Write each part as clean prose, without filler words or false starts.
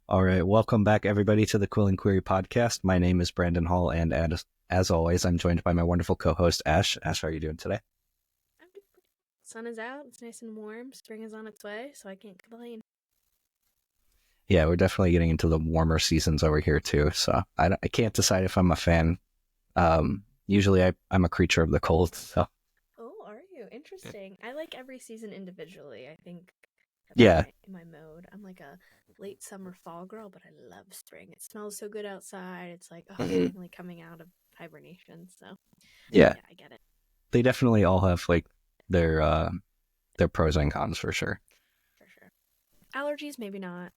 All right, welcome back everybody to the Quill and Query podcast. My name is Brandon Hall, and as always, I'm joined by my wonderful co-host Ash. Ash, how are you doing today? I'm doing pretty good. Sun is out. It's nice and warm. Spring is on its way, so I can't complain. Yeah, we're definitely getting into the warmer seasons over here too. So I can't decide if I'm a fan. Usually I'm a creature of the cold. So Oh, are you? Interesting. I like every season individually. I think that's yeah, my mode. I'm like a late summer fall girl, but I love spring. It smells so good outside. It's like, oh, finally coming out of hibernation. So, yeah, yeah, I get it. they definitely all have like their uh their pros and cons for sure. For sure. Allergies, maybe not.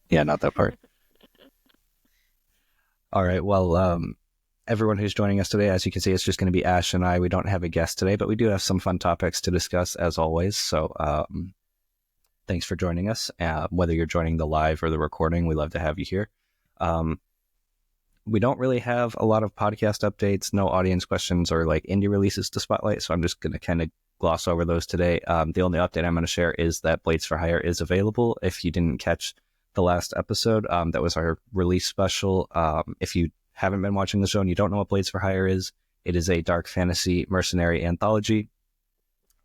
Yeah, not that part. All right, well, everyone who's joining us today, as you can see, it's just going to be Ash and I. We don't have a guest today, but we do have some fun topics to discuss as always. So thanks for joining us. Whether you're joining the live or the recording, we love to have you here. We don't really have a lot of podcast updates, no audience questions or like indie releases to spotlight. So I'm just going to kind of gloss over those today. The only update I'm going to share is that Blades for Hire is available. If you didn't catch the last episode, that was our release special. If you haven't been watching the show and you don't know what Blades for Hire is, it is a dark fantasy mercenary anthology.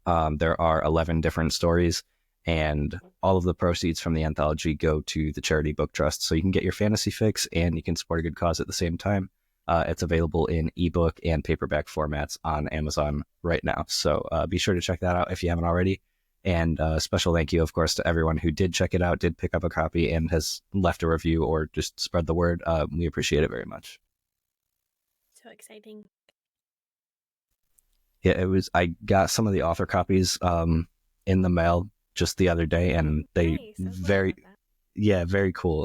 There are 11 different stories, and all of the proceeds from the anthology go to the charity booktrust. So you can get your fantasy fix and you can support a good cause at the same time. It's available in ebook and paperback formats on Amazon right now. So be sure to check that out if you haven't already. And special thank you, of course, to everyone who did check it out, did pick up a copy, and has left a review or just spread the word. We appreciate it very much. So exciting. Yeah, I got some of the author copies in the mail just the other day, and they Nice. very cool.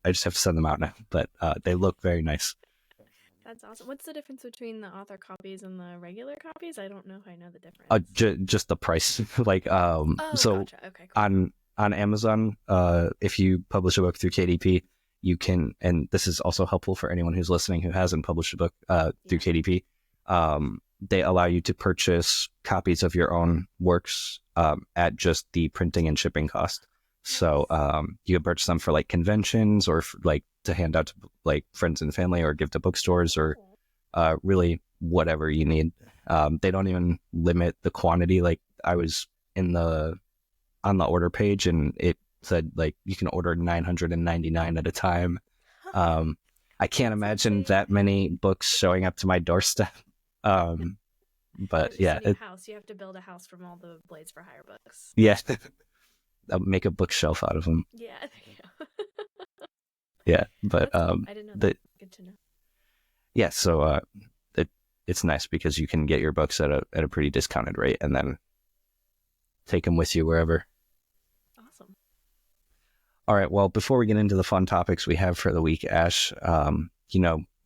I just have to send them out now, but they look very nice. That's awesome. What's the difference between the author copies and the regular copies? I don't know if I know the difference. Just the price, like Oh, so gotcha. Okay, cool. on Amazon, if you publish a book through KDP, you can, and this is also helpful for anyone who's listening who hasn't published a book through KDP. They allow you to purchase copies of your own works at just the printing and shipping cost. So you can purchase them for like conventions or like to hand out to like friends and family or give to bookstores or really whatever you need. They don't even limit the quantity. Like I was on the order page and it said like you can order 999 at a time. I can't imagine that many books showing up to my doorstep. But yeah, house. You have to build a house from all the Blades for Hire books. Yeah. I'll make a bookshelf out of them. Yeah, there you go. Yeah, but cool. I didn't know that. Good to know. Yeah, so it's nice because you can get your books at a pretty discounted rate and then take them with you wherever. Awesome. All right, well, before we get into the fun topics we have for the week, Ash,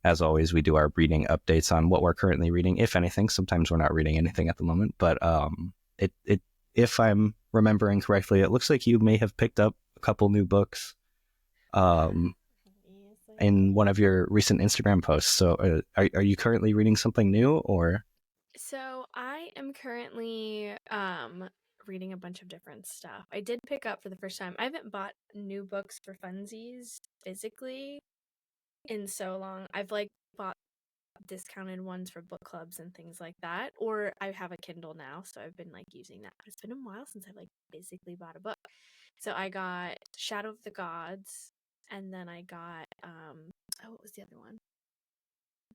as always, we do our reading updates on what we're currently reading, if anything. Sometimes we're not reading anything at the moment, but if I'm remembering correctly, it looks like you may have picked up a couple new books in one of your recent Instagram posts. So are you currently reading something new or? So I am currently reading a bunch of different stuff. I did pick up for the first time. I haven't bought new books for funsies physically in so long. I've like bought discounted ones for book clubs and things like that, or I have a Kindle now, so I've been like using that. It's been a while since I've like basically bought a book. So I got Shadow of the Gods, and then I got what was the other one?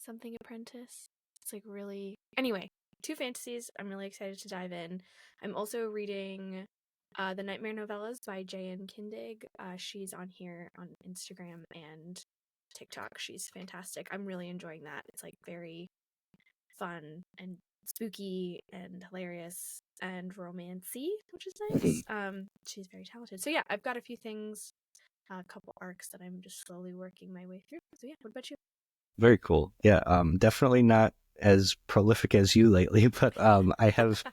Something Apprentice. It's like really, anyway, 2 fantasies. I'm really excited to dive in. I'm also reading the Nightmare Novellas by J.N. Kindig. She's on here on Instagram and TikTok. She's fantastic. I'm really enjoying that. It's like very fun and spooky and hilarious and romancy, which is nice. She's very talented. So yeah, I've got a few things, a couple arcs that I'm just slowly working my way through. So yeah, what about you? Very cool. Yeah, definitely not as prolific as you lately, but I have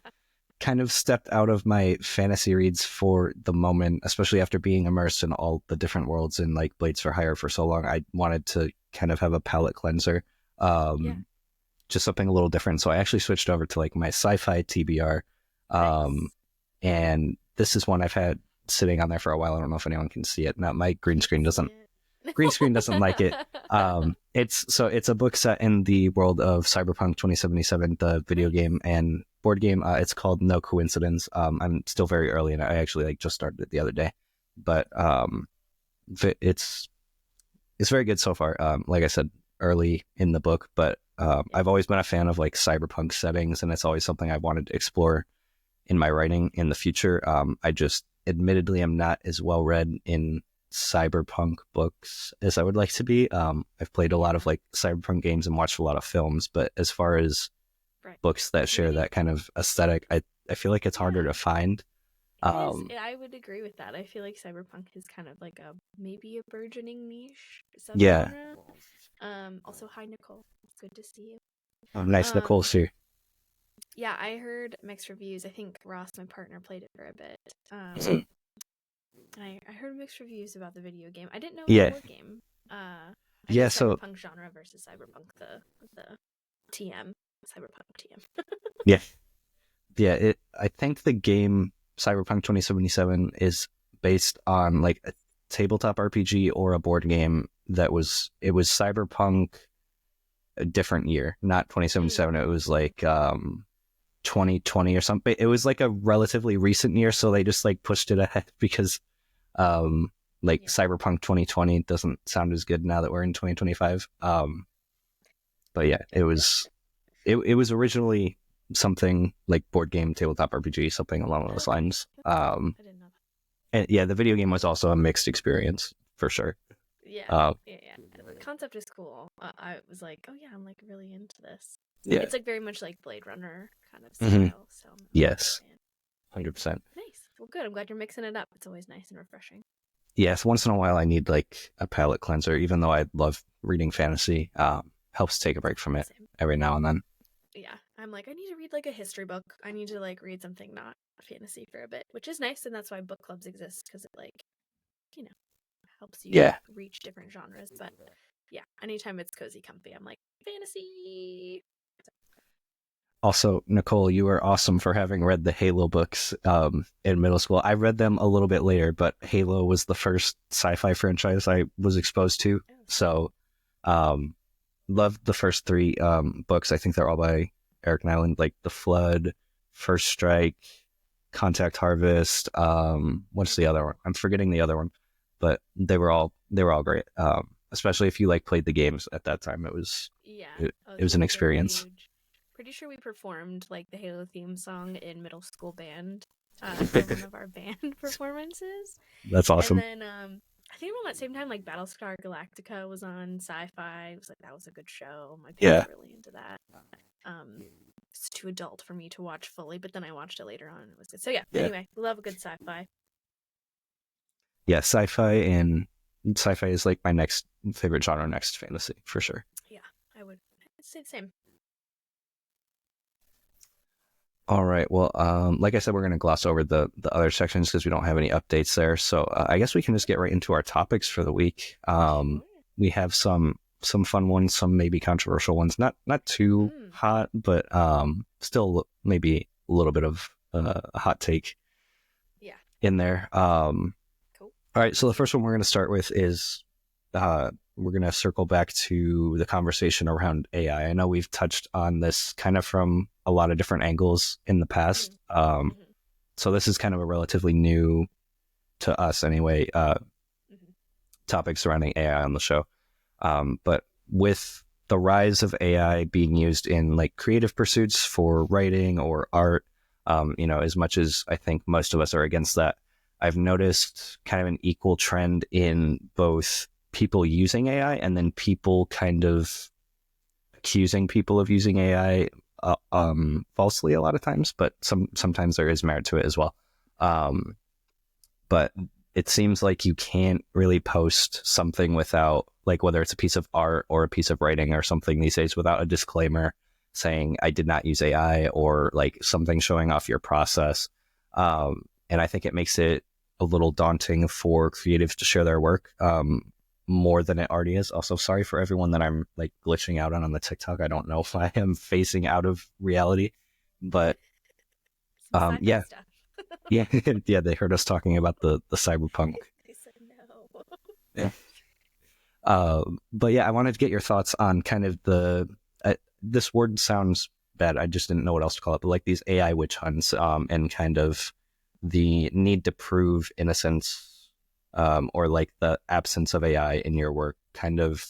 kind of stepped out of my fantasy reads for the moment, especially after being immersed in all the different worlds in like Blades for Hire for so long. I wanted to kind of have a palate cleanser, just something a little different. So I actually switched over to like my sci-fi TBR, Nice. and this is one I've had sitting on there for a while. I don't know if anyone can see it. Now my green screen doesn't like it. It's a book set in the world of Cyberpunk 2077, the video game and board game. It's called No Coincidence. I'm still very early in it. I actually like just started it the other day, but it's very good so far. Like I said, early in the book, but I've always been a fan of like cyberpunk settings, and it's always something I wanted to explore in my writing in the future. I just admittedly am not as well read in cyberpunk books as I would like to be. I've played a lot of like cyberpunk games and watched a lot of films, but as far as books that share that kind of aesthetic, I feel like it's harder to find. I would agree with that. I feel like cyberpunk is kind of like maybe a burgeoning niche subgenre. Yeah. Also, hi Nicole. It's good to see you. Oh, nice. Nicole's here. Yeah, I heard mixed reviews. I think Ross, my partner, played it for a bit. I heard mixed reviews about the video game. I didn't know it was a board game. Cyberpunk genre versus cyberpunk, the TM, cyberpunk TM. Yeah. I think the game Cyberpunk 2077 is based on like a tabletop RPG or a board game it was Cyberpunk a different year, not 2077. It was like 2020 or something. It was like a relatively recent year, so they just like pushed it ahead because Cyberpunk 2020 doesn't sound as good now that we're in 2025. But yeah, it was originally something like board game, tabletop RPG, something along those lines. I didn't know that. And yeah, the video game was also a mixed experience for sure. Yeah. The concept is cool. I was like, oh yeah, I'm like really into this. Yeah, it's like very much like Blade Runner kind of style. So yes, 100%. Nice. Well, good. I'm glad you're mixing it up. It's always nice and refreshing. Yes, once in a while I need like a palate cleanser. Even though I love reading fantasy, helps take a break from it every now and then. Yeah, I'm like, I need to read like a history book. I need to like read something not fantasy for a bit, which is nice, and that's why book clubs exist, because it like, helps you reach different genres. But yeah, anytime it's cozy, comfy, I'm like, fantasy. Also, Nicole, you were awesome for having read the Halo books in middle school. I read them a little bit later, but Halo was the first sci-fi franchise I was exposed to. So, loved the first three books. I think they're all by Eric Nyland, like The Flood, First Strike, Contact Harvest. What's the other one? I'm forgetting the other one, but they were all great. Especially if you like played the games at that time. It was an experience. Pretty sure we performed like the Halo theme song in middle school band for one of our band performances. That's awesome. And then I think around that same time, like Battlestar Galactica was on Sci-Fi. It was like, that was a good show. My parents were really into that. It's too adult for me to watch fully, but then I watched it later on and it was good. So anyway, we love a good sci-fi. Yeah, sci-fi is like my next favorite genre, next fantasy for sure. Yeah, I would say the same. All right. Well, like I said, we're going to gloss over the other sections because we don't have any updates there. So I guess we can just get right into our topics for the week. We have some fun ones, some maybe controversial ones. Not too hot, but still maybe a little bit of a hot take. In there. Cool. All right. So the first one we're going to start with is we're going to circle back to the conversation around AI. I know we've touched on this kind of from a lot of different angles in the past. So this is kind of a relatively new to us anyway, topic surrounding AI on the show. But with the rise of AI being used in like creative pursuits for writing or art, as much as I think most of us are against that, I've noticed kind of an equal trend in both people using AI and then people kind of accusing people of using AI falsely a lot of times, but sometimes there is merit to it as well. But it seems like you can't really post something without, like, whether it's a piece of art or a piece of writing or something these days, without a disclaimer saying I did not use AI or like something showing off your process. And I think it makes it a little daunting for creatives to share their work. More than it already is. Also, sorry for everyone that I'm like glitching out on the TikTok. I don't know if I am phasing out of reality, but yeah. Yeah, yeah, they heard us talking about the cyberpunk. They said no. Yeah. But yeah, I wanted to get your thoughts on kind of this word sounds bad. I just didn't know what else to call it, but like these AI witch hunts, and kind of the need to prove innocence, or like the absence of AI in your work kind of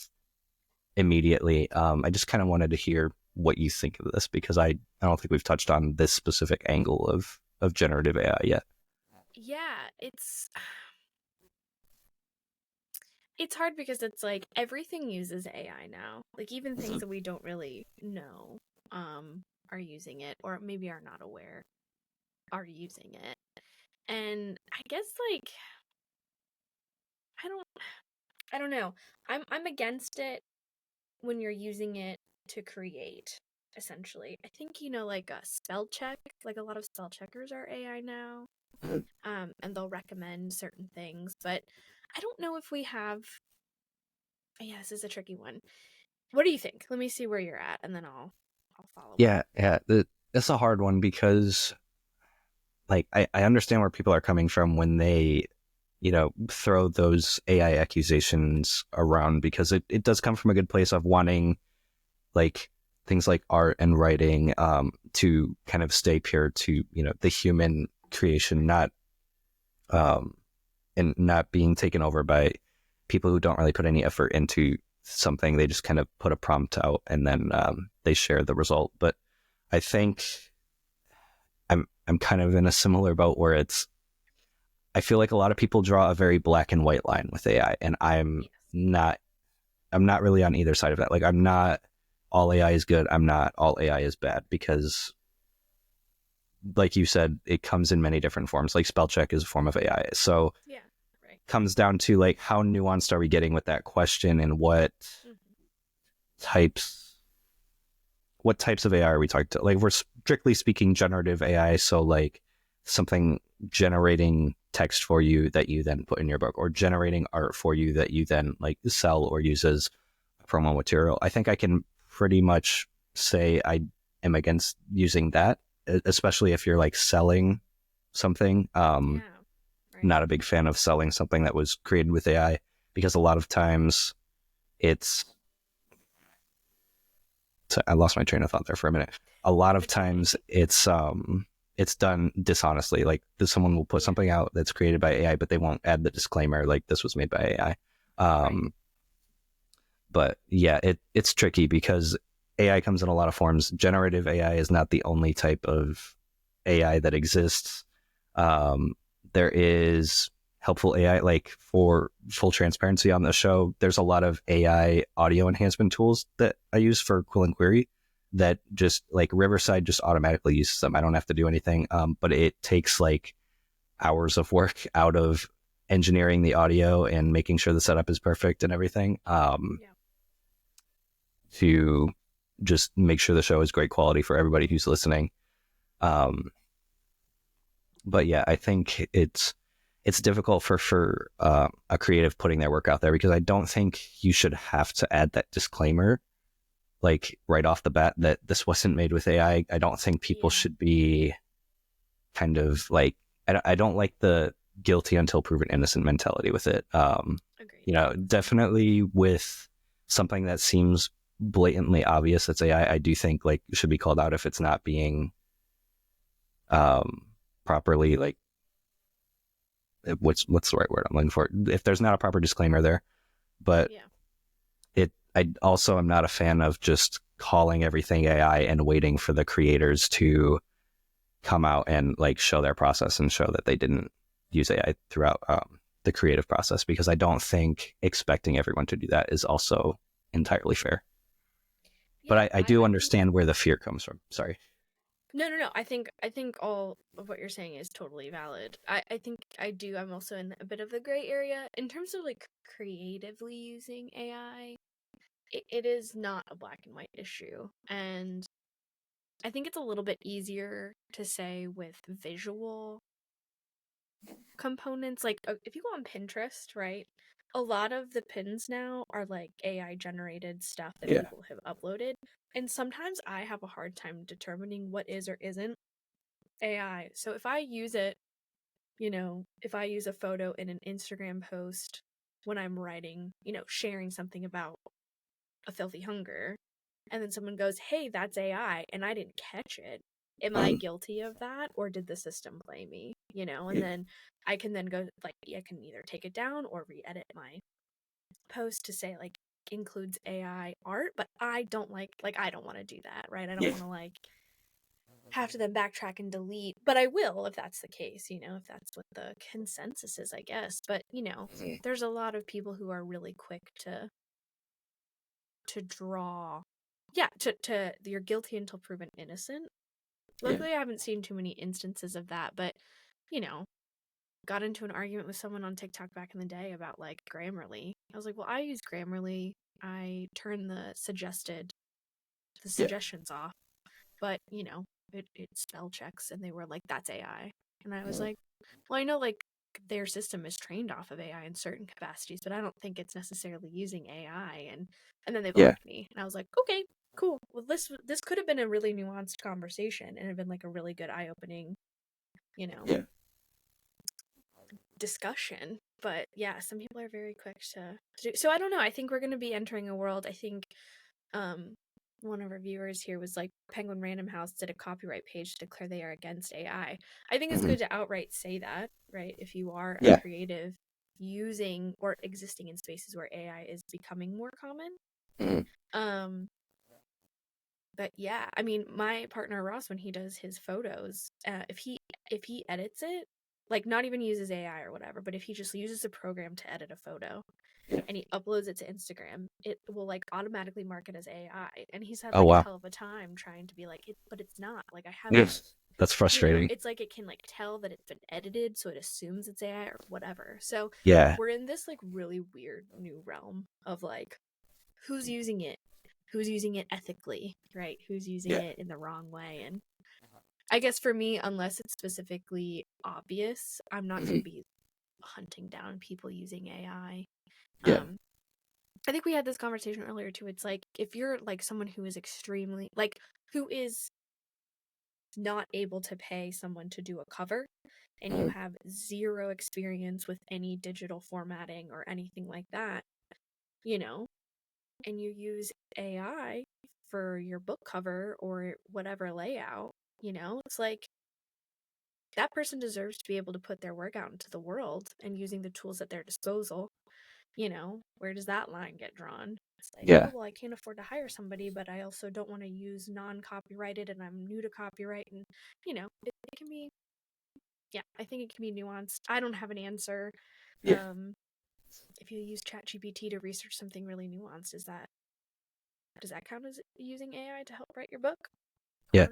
immediately. I just kind of wanted to hear what you think of this because I don't think we've touched on this specific angle of generative AI yet. Yeah, it's hard because it's like everything uses AI now. Like even things that we don't really know are using it or maybe are not aware are using it. And I guess like I don't I don't know. I'm against it when you're using it to create essentially. I think like a spell check, like a lot of spell checkers are AI now. And they'll recommend certain things, but I don't know if we have. Yeah, this is a tricky one. What do you think? Let me see where you're at, and then I'll follow up. Yeah. It's a hard one because like I understand where people are coming from when they throw those AI accusations around because it does come from a good place of wanting like things like art and writing to kind of stay pure to the human creation, not um and not being taken over by people who don't really put any effort into something. They just kind of put a prompt out and then they share the result. But I think I'm kind of in a similar boat where I feel like a lot of people draw a very black and white line with AI, and Yes. not I'm not really on either side of that. Like I'm not all AI is good. I'm not all AI is bad because, like you said, it comes in many different forms. Like spell check is a form of AI. So Yeah. Right. comes down to like how nuanced are we getting with that question and Mm-hmm. types what types of AI are we talking to? Like we're strictly speaking generative AI, so like something generating text for you that you then put in your book, or generating art for you that you then like sell or use as promo material. I think I can pretty much say I am against using that, especially if you're like selling something. Yeah. Right. Not a big fan of selling something that was created with AI because a lot of times it's I lost my train of thought there for a minute. A lot of It's okay. times it's done dishonestly. Like someone will put Yeah. something out that's created by AI, but they won't add the disclaimer like this was made by AI. Right. But yeah, it's tricky because AI comes in a lot of forms. Generative AI is not the only type of AI that exists. Um, there is helpful AI, like for full transparency on the show, there's a lot of AI audio enhancement tools that I use for Quill and Query that just like Riverside just automatically uses them. I don't have to do anything, but it takes like hours of work out of engineering the audio and making sure the setup is perfect and everything. Yeah. To just make sure the show is great quality for everybody who's listening. Um, but yeah, I think it's difficult for a creative putting their work out there because I don't think you should have to add that disclaimer like right off the bat that this wasn't made with AI. I don't think people Yeah. should be kind of like I don't like the guilty until proven innocent mentality with it. Agreed. Definitely with something that seems blatantly obvious that's AI, I do think like it should be called out if it's not being um, properly like what's the right word I'm looking for? If there's not a proper disclaimer there, but Yeah. I also am not a fan of just calling everything AI and waiting for the creators to come out and like show their process and show that they didn't use AI throughout the creative process because I don't think expecting everyone to do that is also entirely fair. But Yeah. I do I think understand where the fear comes from. Sorry. no. I think all of what you're saying is totally valid. I think I do. I'm also in a bit of the gray area in terms of like creatively using AI. It is not a black and white issue, and I think it's a little bit easier to say with visual components. Like if you go on Pinterest, right? A lot of the pins now are like AI generated stuff that Yeah. people have uploaded. And sometimes I have a hard time determining what is or isn't AI. So if I use it, if I use a photo in an Instagram post when I'm writing, sharing something about a filthy hunger, and then someone goes, "Hey, that's AI," and I didn't catch it. Am I guilty of that, or did the system play me? And then I can then go, like, I can either take it down or re-edit my post to say, like, includes AI art, but I don't I don't want to do that, right? I don't want to have to then backtrack and delete, but I will if that's the case, if that's what the consensus is, I guess. But there's a lot of people who are really quick to draw, to you're guilty until proven innocent. Luckily, I haven't seen too many instances of that, but you know got into an argument with someone on TikTok back in the day about, like, Grammarly. I was like, well, I use Grammarly. I turn the suggestions off, but it spell checks, and they were like, that's AI. And I was like, well, I know, like, their system is trained off of AI in certain capacities, but I don't think it's necessarily using AI. And then they blocked me, and I was like, okay, cool. Well, this could have been a really nuanced conversation and have been, like, a really good eye-opening, discussion. But yeah, some people are very quick to do. So I don't know. I think we're going to be entering a world. I think one of our viewers here was like, Penguin Random House did a copyright page to declare they are against AI. I think it's good to outright say that, right? If you are a creative using or existing in spaces where AI is becoming more common. But yeah, I mean, my partner Ross, when he does his photos, if he edits it, like, not even uses AI or whatever, but if he just uses a program to edit a photo and he uploads it to Instagram, it will, like, automatically mark it as AI. And he's had, Oh, like, a wow. hell of a time trying to be like, but it's not. Like, I haven't. Yes. That's frustrating. It's like it can, like, tell that it's been edited, so it assumes it's AI or whatever. So Yeah. we're in this, like, really weird new realm of, like, who's using it ethically, right? Who's using it in the wrong way? And I guess for me, unless it's specifically obvious, I'm not going to be hunting down people using AI. I think we had this conversation earlier too. It's like, if you're, like, someone who is extremely, like, who is not able to pay someone to do a cover, and you have zero experience with any digital formatting or anything like that, and you use AI for your book cover or whatever layout, it's like, that person deserves to be able to put their work out into the world and using the tools at their disposal. Where does that line get drawn? It's like, oh, well, I can't afford to hire somebody, but I also don't want to use non-copyrighted, and I'm new to copyright. And, it can be, I think it can be nuanced. I don't have an answer. If you use ChatGPT to research something really nuanced, does that count as using AI to help write your book? Yeah,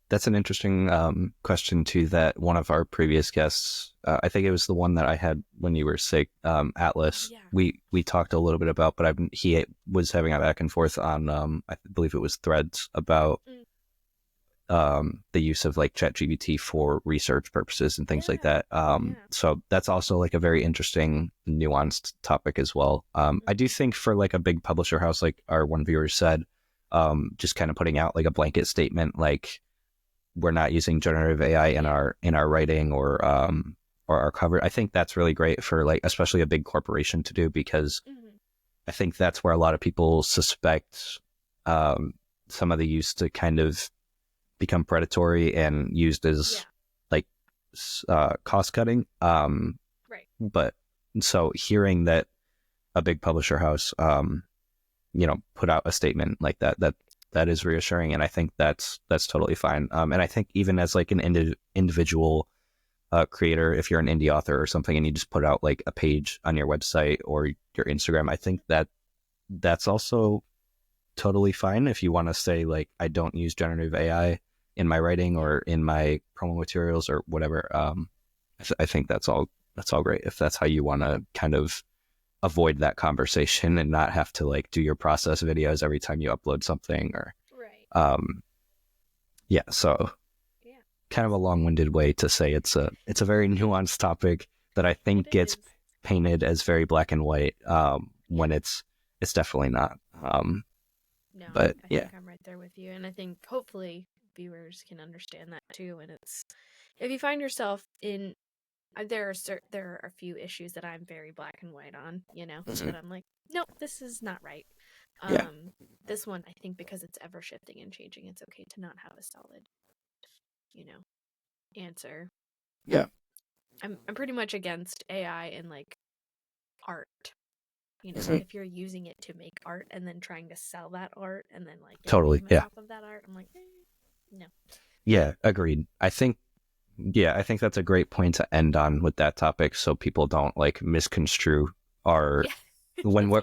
that's an interesting question too, that one of our previous guests, I think it was the one that I had when you were sick, Atlas, we talked a little bit about, but he was having a back and forth on, I believe it was Threads, about the use of, like, ChatGPT for research purposes and things like that. So that's also, like, a very interesting, nuanced topic as well. I do think for, like, a big publisher house, like our one viewer said, just kind of putting out, like, a blanket statement, like, we're not using generative AI in our writing or our cover. I think that's really great for, like, especially a big corporation to do, because I think that's where a lot of people suspect some of the use to kind of become predatory and used as like cost cutting. Right. But so hearing that a big publisher house, put out a statement like that is reassuring, and I think that's totally fine. And I think even as, like, an individual creator, if you're an indie author or something and you just put out, like, a page on your website or your Instagram, I think that's also totally fine. If you want to say, like, I don't use generative AI in my writing or in my promo materials or whatever, I think that's all great. If that's how you want to kind of avoid that conversation and not have to, like, do your process videos every time you upload something, or so kind of a long-winded way to say it's a very nuanced topic that I think gets painted as very black and white, when it's definitely not. No, but I think I'm right there with you, and I think hopefully viewers can understand that too. And it's, if you find yourself in, there are a few issues that I'm very black and white on, that I'm like, nope, this is not right. Yeah. This one, I think, because it's ever shifting and changing, it's okay to not have a solid, answer. Yeah. I'm pretty much against AI in like art. If you're using it to make art and then trying to sell that art and then like get Totally. payments Yeah. off of that art, I'm like, no. Yeah, agreed. I think that's a great point to end on with that topic, so people don't like misconstrue our when we're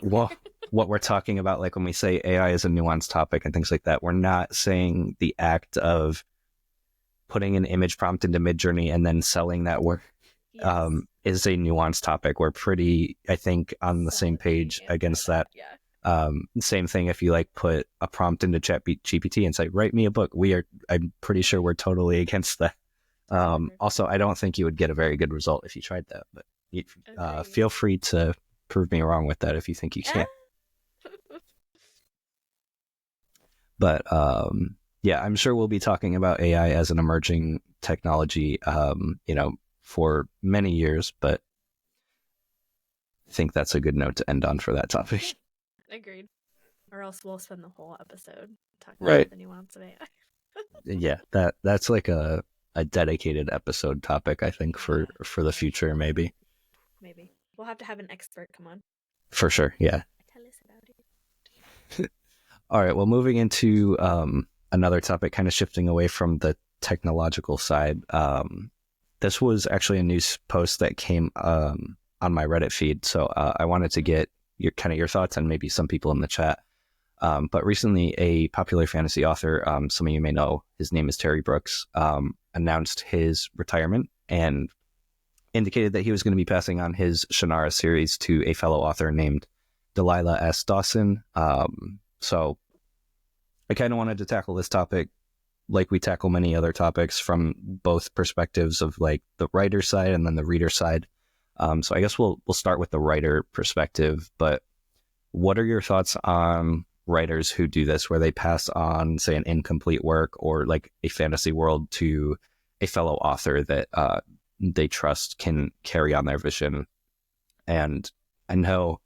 what we're talking about. Like when we say AI is a nuanced topic and things like that, we're not saying the act of putting an image prompt into Midjourney and then selling that work is a nuanced topic. We're pretty, I think, on the same page against that. Yeah. Same thing if you like put a prompt into ChatGPT and say, write me a book. I'm pretty sure we're totally against that. Also, I don't think you would get a very good result if you tried that, but feel free to prove me wrong with that if you think you can. But I'm sure we'll be talking about AI as an emerging technology, for many years, but I think that's a good note to end on for that topic. Agreed. Or else we'll spend the whole episode talking Right. about the nuance of AI. Yeah, that's like a dedicated episode topic, I think, for the future, maybe. Maybe. We'll have to have an expert come on. For sure, yeah. Tell us about it. All right, well, moving into another topic, kind of shifting away from the technological side. This was actually a news post that came on my Reddit feed, so I wanted to get your thoughts and maybe some people in the chat. But recently, a popular fantasy author, some of you may know, his name is Terry Brooks, announced his retirement and indicated that he was going to be passing on his Shannara series to a fellow author named Delilah S. Dawson. So I kind of wanted to tackle this topic like we tackle many other topics from both perspectives of like the writer side and then the reader side. So I guess we'll start with the writer perspective, but what are your thoughts on writers who do this, where they pass on, say, an incomplete work or like a fantasy world to a fellow author that they trust can carry on their vision? And I know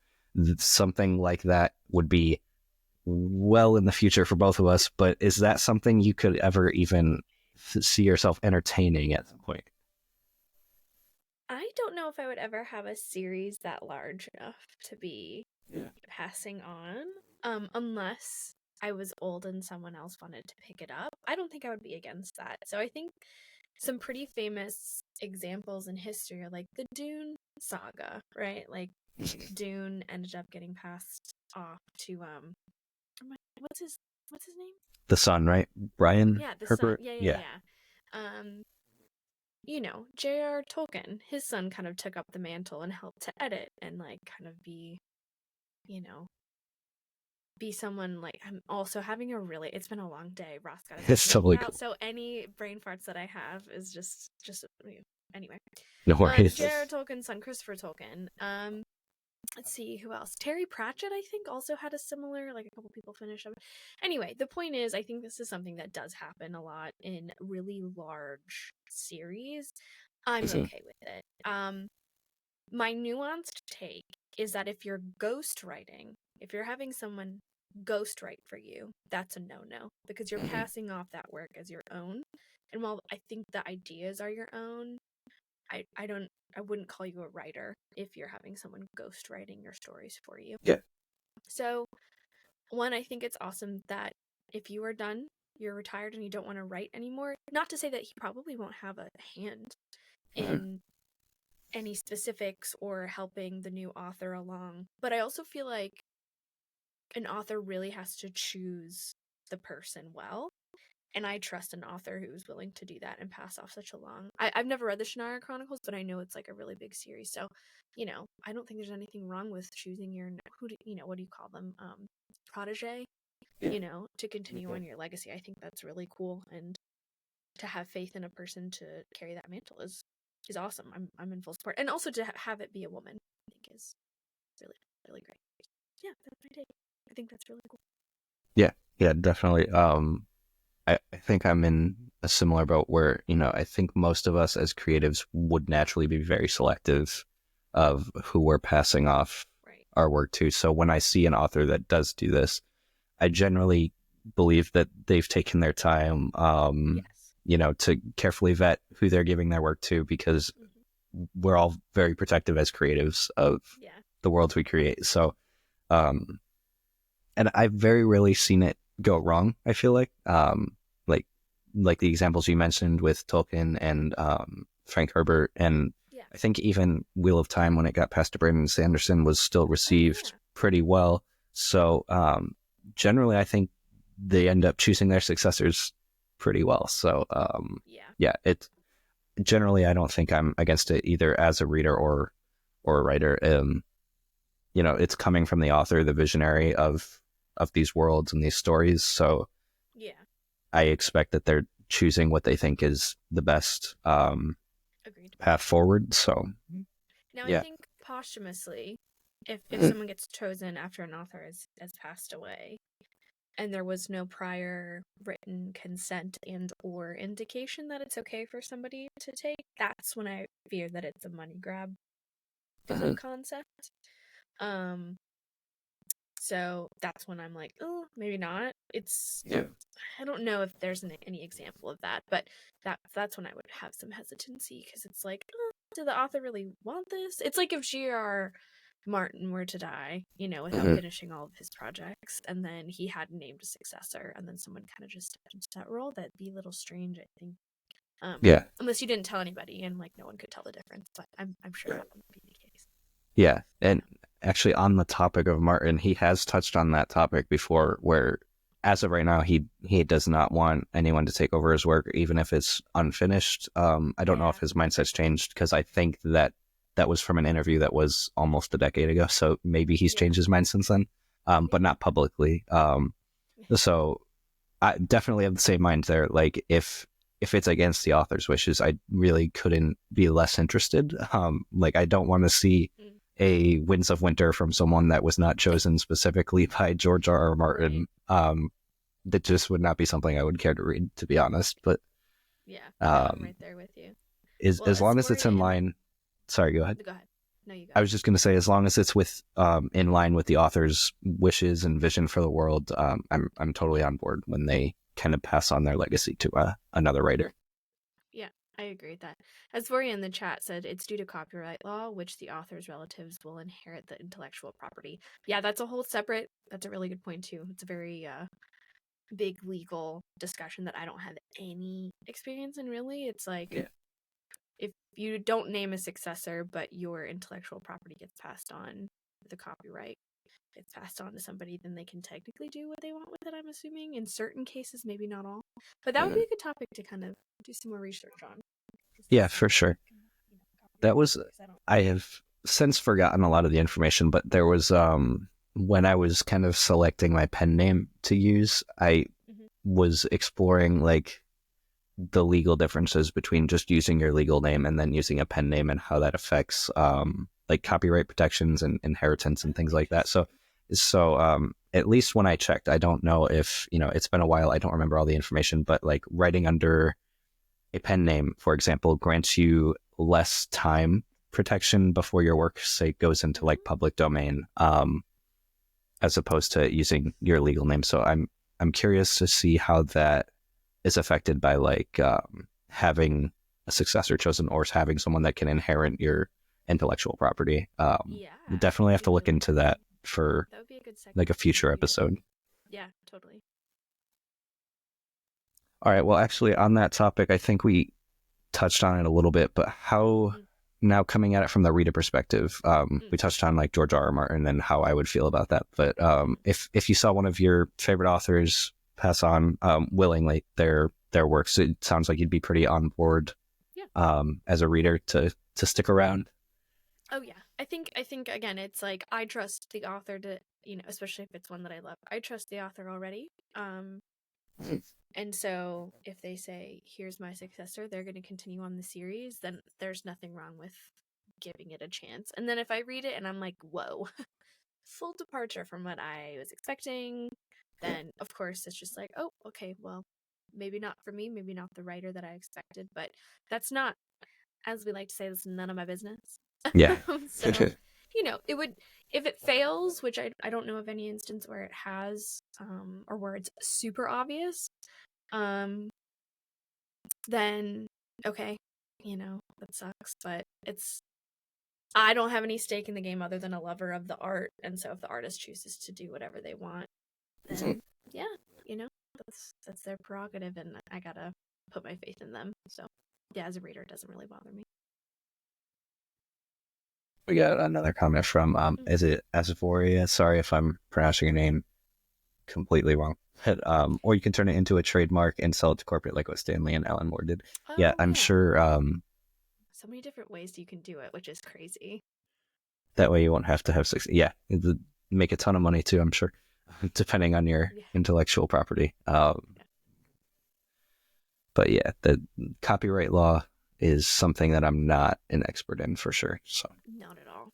something like that would be well in the future for both of us, but is that something you could ever even see yourself entertaining at some point? I don't know if I would ever have a series that large enough to be passing on, unless I was old and someone else wanted to pick it up. I don't think I would be against that. So I think some pretty famous examples in history are like the Dune saga, right? Like Dune ended up getting passed off to what's his name? The son, right? Brian Herbert? Son. Yeah. J.R. Tolkien, his son kind of took up the mantle and helped to edit and like kind of be someone like, I'm also having it's been a long day. Ross got his It's totally cool. So any brain farts that I have is just anyway. No worries. J.R. Tolkien's son, Christopher Tolkien. Let's see who else. Terry Pratchett, I think, also had a similar, like a couple people finished up. Anyway, the point is, I think this is something that does happen a lot in really large series. I'm okay with it. My nuanced take is that if you're ghostwriting, if you're having someone ghostwrite for you, that's a no-no, because you're passing off that work as your own. And while I think the ideas are your own, I wouldn't call you a writer if you're having someone ghostwriting your stories for you. Yeah. So, one, I think it's awesome that if you are done, you're retired and you don't want to write anymore. Not to say that he probably won't have a hand in any specifics or helping the new author along. But I also feel like an author really has to choose the person well. And I trust an author who is willing to do that and pass off such a long... I've never read the Shannara Chronicles, but I know it's like a really big series. So, I don't think there's anything wrong with choosing your... what do you call them? Protege? To continue on your legacy. I think that's really cool. And to have faith in a person to carry that mantle is awesome. I'm in full support. And also to have it be a woman, I think is really, really great. Yeah, that's my take. I think that's really cool. Yeah, definitely. I think I'm in a similar boat where, I think most of us as creatives would naturally be very selective of who we're passing off Right. our work to. So when I see an author that does do this, I generally believe that they've taken their time, Yes. to carefully vet who they're giving their work to, because we're all very protective as creatives of Yeah. the worlds we create. So, um, and I've very rarely seen it go wrong. I feel like like the examples you mentioned with Tolkien and Frank Herbert, and Yeah. I think even Wheel of Time, when it got passed to Brandon Sanderson, was still Oh received yeah. pretty well. So generally, I think they end up choosing their successors pretty well. So Yeah. yeah, it generally I don't think I'm against it either as a reader or a writer. It's coming from the author, the visionary of these worlds and these stories. So Yeah. I expect that they're choosing what they think is the best Agreed. path forward. So Now I yeah. think posthumously, if someone gets chosen after an author has passed away, and there was no prior written consent and or indication that it's okay for somebody to take, that's when I fear that it's a money grab type of concept. Um, so that's when I'm like, oh, maybe not. It's Yeah. I don't know if there's any example of that, but that's when I would have some hesitancy because it's like, did the author really want this? It's like if G.R. Martin were to die, without finishing all of his projects, and then he hadn't named a successor, and then someone kind of just stepped into that role, that'd be a little strange, I think. Yeah. Unless you didn't tell anybody, and like no one could tell the difference, but I'm sure that wouldn't be the case. Yeah. And Yeah. actually, on the topic of Martin, he has touched on that topic before, where as of right now, he does not want anyone to take over his work, even if it's unfinished. I don't know if Yeah. his mindset's changed, because I think that was from an interview that was almost a decade ago. So maybe he's Yeah. changed his mind since then, but Maybe. not publicly. So I definitely have the same mind there. Like if it's against the author's wishes, I really couldn't be less interested. Like I don't want to see Mm. a Winds of Winter from someone that was not chosen specifically by George R. R. Right. Martin. That just would not be something I would care to read, to be honest. But Yeah. No, I'm um, right there with you. is Well, as long as it's in Astorian. line. Sorry, go ahead. Go ahead. No, you go. I was just going to say, as long as it's with in line with the author's wishes and vision for the world, I'm totally on board when they kind of pass on their legacy to another writer. Yeah, I agree with that. Asvoria in the chat said it's due to copyright law, which the author's relatives will inherit the intellectual property. Yeah, that's that's a really good point too. It's a very big legal discussion that I don't have any experience in really. It's like Yeah. if you don't name a successor, but your intellectual property gets passed on, the copyright gets passed on to somebody, then they can technically do what they want with it, I'm assuming. In certain cases, maybe not all. But that would be a good topic to kind of do some more research on. Yeah, for sure. That was, I don't. I have since forgotten a lot of the information, but there was, when I was kind of selecting my pen name to use, I Mm-hmm. was exploring like the legal differences between just using your legal name and then using a pen name, and how that affects like copyright protections and inheritance and Oh, things like that. interesting. So at least when I checked, I don't know if, it's been a while, I don't remember all the information, but like writing under a pen name, for example, grants you less time protection before your work, say, goes into like Mm-hmm. public domain, as opposed to using your legal name. So I'm curious to see how that is affected by like having a successor chosen, or having someone that can inherit your intellectual property. Yeah, We'll that definitely would have be to look really into that interesting. for That would be a good like a segment to future maybe do. episode. Yeah, totally. All right. Well, actually, on that topic, I think we touched on it a little bit, but how Mm, now coming at it from the reader perspective, mm, we touched on like George R. R. Martin and how I would feel about that. But mm. if you saw one of your favorite authors pass on willingly their works, it sounds like you'd be pretty on board Yeah. as a reader to stick around. Oh yeah. I think again, it's like I trust the author to, especially if it's one that I love. I trust the author already. And so if they say, "Here's my successor," they're going to continue on the series, then there's nothing wrong with giving it a chance. And then if I read it and I'm like, "Whoa, full departure from what I was expecting," then of course it's just like, "Oh, okay, well, maybe not for me, maybe not the writer that I expected, but that's not, as we like to say, that's none of my business. Yeah. So, it would, if it fails, which I don't know of any instance where it has, or where it's super obvious, then okay, that sucks, but I don't have any stake in the game other than a lover of the art, and so if the artist chooses to do whatever they want, then yeah, that's their prerogative, and I gotta put my faith in them. So yeah, as a reader, it doesn't really bother me. We got another comment from is it Asvoria? Sorry if I'm pronouncing your name completely wrong. Or you can turn it into a trademark and sell it to corporate like what Stanley and Alan Moore did. Yeah, I'm sure so many different ways you can do it, which is crazy. that way you won't have to have six. Yeah, make a ton of money too, I'm sure, depending on your intellectual property. But yeah, the copyright law is something that I'm not an expert in for sure. So not at all.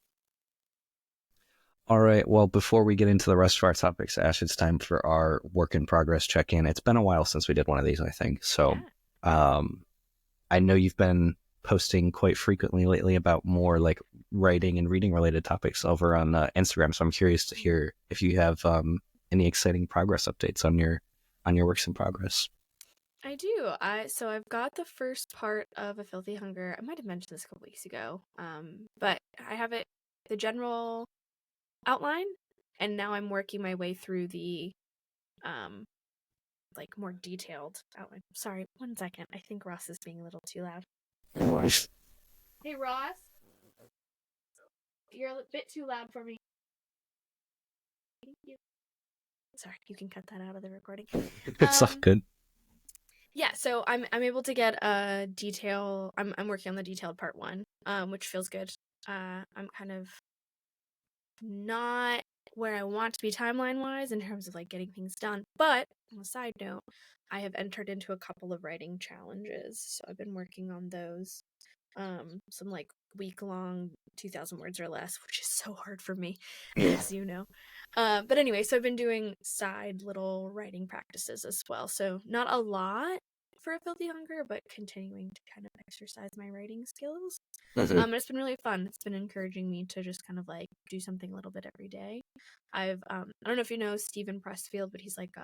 All right. Well, before we get into the rest of our topics, Ash, it's time for our work in progress check-in. It's been a while since we did one of these, I think. So I know you've been posting quite frequently lately about more like writing and reading related topics over on Instagram. So I'm curious to hear if you have any exciting progress updates on your works in progress. I do. So I've got the first part of A Filthy Hunger. I might have mentioned this a couple weeks ago. But I have the general outline, and now I'm working my way through the like more detailed outline. Sorry, 1 second. I think Ross is being a little too loud. Hey Ross, you're a bit too loud for me. Thank you. Sorry, you can cut that out of the recording. It's all good. Yeah, so I'm able to get a detail. I'm working on the detailed part 1, which feels good. I'm kind of not where I want to be timeline wise in terms of like getting things done. But on a side note, I have entered into a couple of writing challenges, so I've been working on those. Some like week-long 2,000 words or less, which is so hard for me, as you know. But anyway, so I've been doing side little writing practices as well. So not a lot for A Filthy Hunger, but continuing to kind of exercise my writing skills. And it's been really fun. It's been encouraging me to just kind of like do something a little bit every day. I don't know if you know Stephen Pressfield, but he's like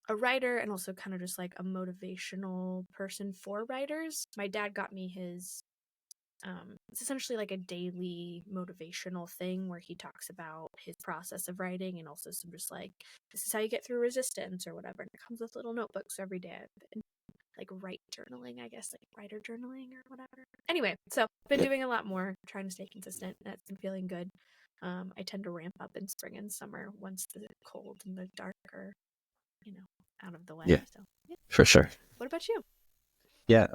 a writer and also kind of just like a motivational person for writers. My dad got me his it's essentially like a daily motivational thing where he talks about his process of writing and also some just like this is how you get through resistance or whatever. And it comes with little notebooks every day. Like write journaling, I guess, like writer journaling or whatever. Anyway, so I've been doing a lot more, trying to stay consistent, and it's been feeling good. I tend to ramp up in spring and summer once the cold and the dark are, out of the way. Yeah, so, for sure. What about you? Yeah,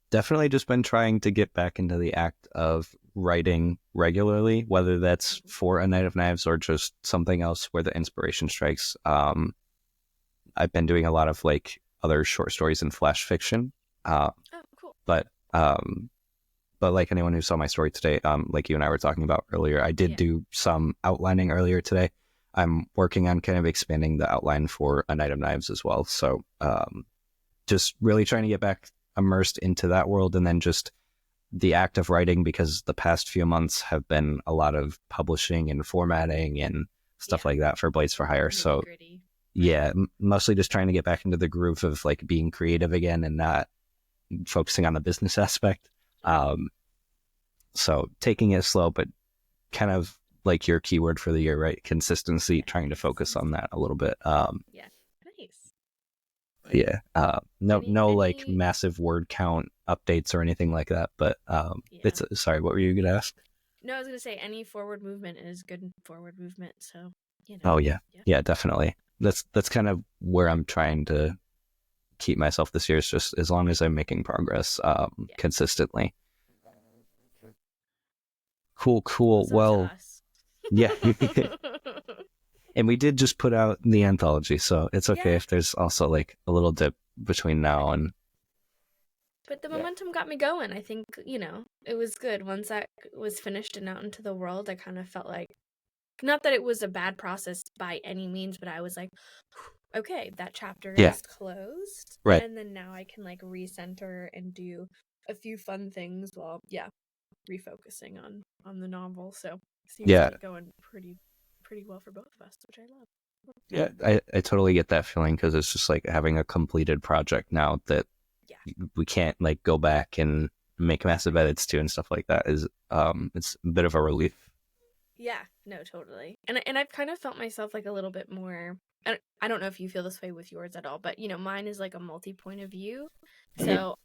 definitely just been trying to get back into the act of writing regularly, whether that's for A Night of Knives or just something else where the inspiration strikes. I've been doing a lot of like other short stories and flash fiction. Cool. But like anyone who saw my story today, like you and I were talking about earlier, I did do some outlining earlier today. I'm working on kind of expanding the outline for A Night of Knives as well. So just really trying to get back immersed into that world, and then just the act of writing, because the past few months have been a lot of publishing and formatting and stuff like that for Blades for Hire. So mostly just trying to get back into the groove of like being creative again and not focusing on the business aspect. So taking it slow, but kind of like your keyword for the year, right? Consistency, trying to focus on that a little bit. Nice. Yeah. No like massive word count updates or anything like that, but it's sorry, what were you gonna ask? No, I was gonna say any forward movement is good forward movement, so Oh yeah, definitely. That's kind of where I'm trying to keep myself this year, is just as long as I'm making progress consistently. Cool. Well, yeah. And we did just put out the anthology, so it's okay if there's also like a little dip between now and. But the momentum got me going. I think, it was good. Once that was finished and out into the world, I kind of felt like, not that it was a bad process by any means, but I was like, okay, that chapter Yeah, is closed, right. and then now I can like recenter and do a few fun things while refocusing on the novel. So seems to Yeah, be going pretty well for both of us, which I love. yeah. I totally get that feeling because it's just like having a completed project now that Yeah. we can't like go back and make massive edits to and stuff like that is it's a bit of a relief. Yeah, no, totally. And I've kind of felt myself like a little bit more. I don't know if you feel this way with yours at all, but mine is like a multi-point of view. So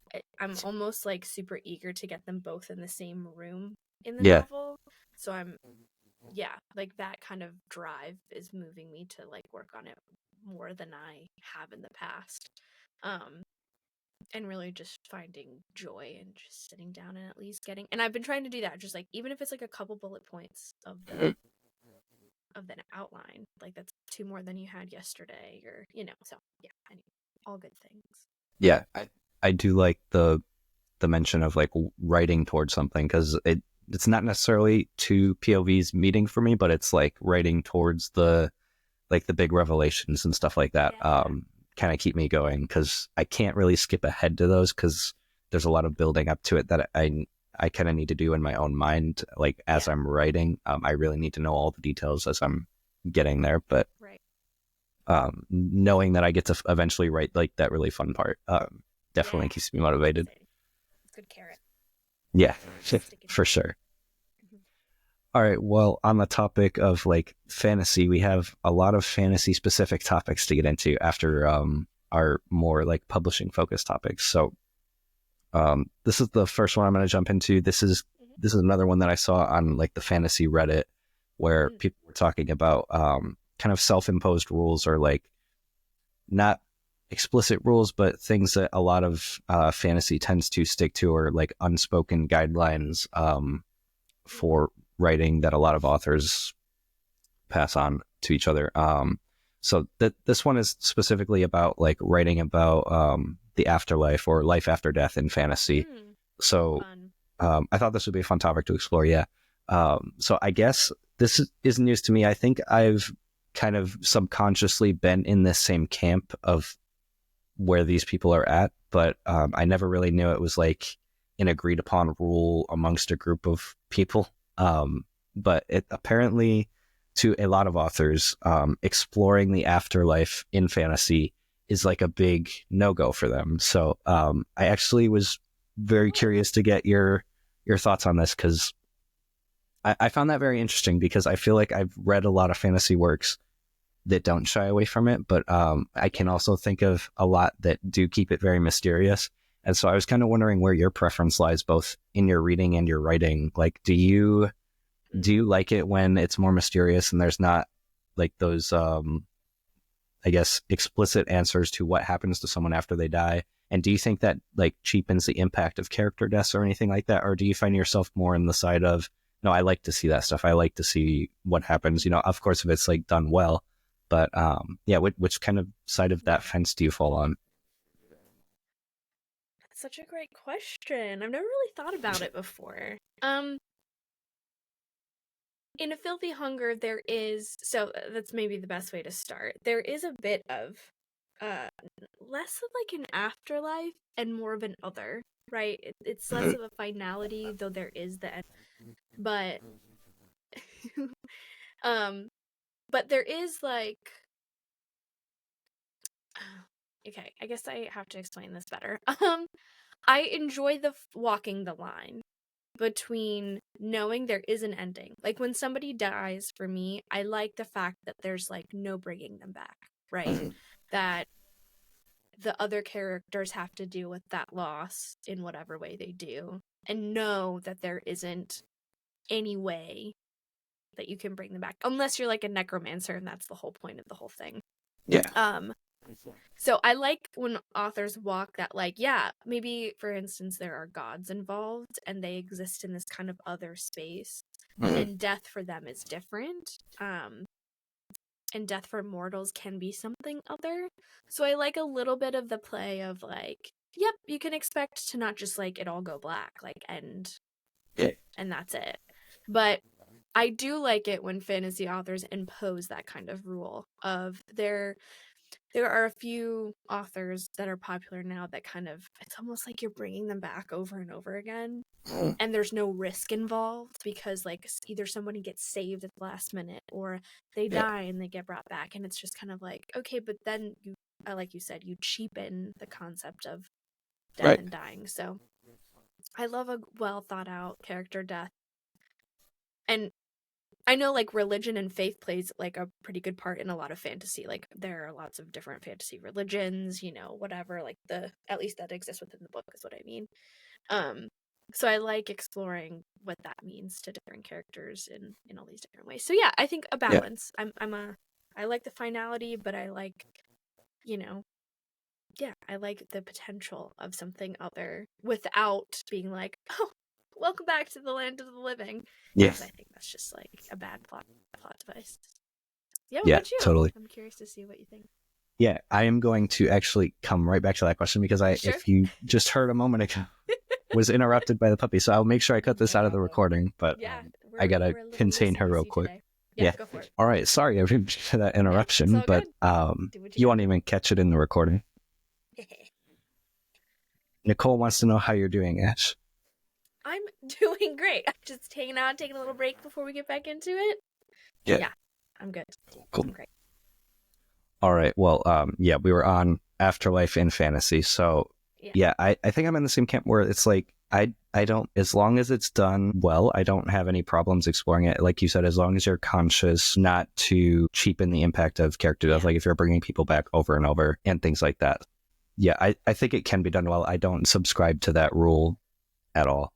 I'm almost like super eager to get them both in the same room in the Yeah, novel. So like that kind of drive is moving me to like work on it more than I have in the past. Um, and really just finding joy and just sitting down and at least getting. And I've been trying to do that, just like even if it's like a couple bullet points of the outline, like that's two more than you had yesterday, or so yeah, I mean, all good things. yeah. I do like the mention of like writing towards something because it's not necessarily two POVs meeting for me, but it's like writing towards the like the big revelations and stuff like that. Yeah. Kind of keep me going because I can't really skip ahead to those because there's a lot of building up to it that I kind of need to do in my own mind. Like as Yeah. I'm writing, I really need to know all the details as I'm getting there. But Right. knowing that I get to eventually write like that really fun part definitely Yeah, keeps me that's motivated. exciting. It's a good carrot. Yeah, Sticking for to it. sure. All right. Well, on the topic of like fantasy, we have a lot of fantasy specific topics to get into after our more like publishing focused topics. So this is the first one I'm going to jump into. Mm-hmm. This is another one that I saw on like the fantasy Reddit where Mm. people were talking about kind of self imposed rules or like not explicit rules, but things that a lot of fantasy tends to stick to or like unspoken guidelines Mm-hmm. for writing that a lot of authors pass on to each other. So this one is specifically about like writing about the afterlife or life after death in fantasy. Mm. So Fun. I thought this would be a fun topic to explore. Yeah. So I guess this is news to me. I think I've kind of subconsciously been in this same camp of where these people are at, but I never really knew it was like an agreed upon rule amongst a group of people. But it apparently, to a lot of authors, exploring the afterlife in fantasy is like a big no go for them. So I actually was very Oh. curious to get your thoughts on this because I found that very interesting because I feel like I've read a lot of fantasy works that don't shy away from it, but I can Yeah. also think of a lot that do keep it very mysterious. And so I was kind of wondering where your preference lies, both in your reading and your writing. Like, do Mm. you like it when it's more mysterious and there's not like those, I guess, explicit answers to what happens to someone after they die? And do you think that like cheapens the impact of character deaths or anything like that? Or do you find yourself more in the side of, no, I like to see that stuff. I like to see what happens, of course, if it's like done well, but yeah, which kind of side of that Yeah. fence do you fall on? That's such a great question. I've never really thought about it before. In A Filthy Hunger, there is, so that's maybe the best way to start. There is a bit of uh less of like an afterlife and more of an other, right? It's less of a finality, though there is the end. But um but there is like okay, I guess I have to explain this better. I enjoy the walking the line between knowing there is an ending. Like when somebody dies for me, I like the fact that there's like no bringing them back, right? That the other characters have to deal with that loss in whatever way they do and know that there isn't any way that you can bring them back unless you're like a necromancer and that's the whole point of the whole thing. Yeah. Um so I like when authors walk that like yeah, maybe for instance there are gods involved and they exist in this kind of other space and death for them is different. And death for mortals can be something other. So I like a little bit of the play of like, yep, you can expect to not just like it all go black, like end Yeah. and that's it. But I do like it when fantasy authors impose that kind of rule of there are a few authors that are popular now that kind of, it's almost like you're bringing them back over and over again. And there's no risk involved because like either somebody gets saved at the last minute or they die and they get brought back. And it's just kind of like, okay, but then you, like you said, you cheapen the concept of death and dying. So I love a well thought out character death. And I know like religion and faith plays like a pretty good part in a lot of fantasy. Like there are lots of different fantasy religions, you know, whatever, like at least that exists within the book is what I mean. So I like exploring what that means to different characters in all these different ways. So yeah, I think a balance. I like the finality, but I like, you know, I like the potential of something other without being like, oh, welcome back to the land of the living. Yes. I think that's just like a bad plot device. Yeah, what about you? Totally. I'm curious to see what you think. Yeah, I am going to actually come right back to that question because if you just heard a moment ago, was interrupted by the puppy. So I'll make sure I cut this out of the recording, but I gotta contain her real quick. Yeah, go for it. All right, sorry for that interruption, but you won't even catch it in the recording. Nicole wants to know how you're doing, Ash. I'm doing great. I'm just hanging out, taking a little break before we get back into it. Yeah, I'm good. Cool. I'm great. All right. Well, we were on Afterlife in fantasy. So, I think I'm in the same camp where it's like, I don't, as long as it's done well, I don't have any problems exploring it. Like you said, as long as you're conscious not to cheapen the impact of character death, like if you're bringing people back over and over and things like that. Yeah, I think it can be done well. I don't subscribe to that rule at all.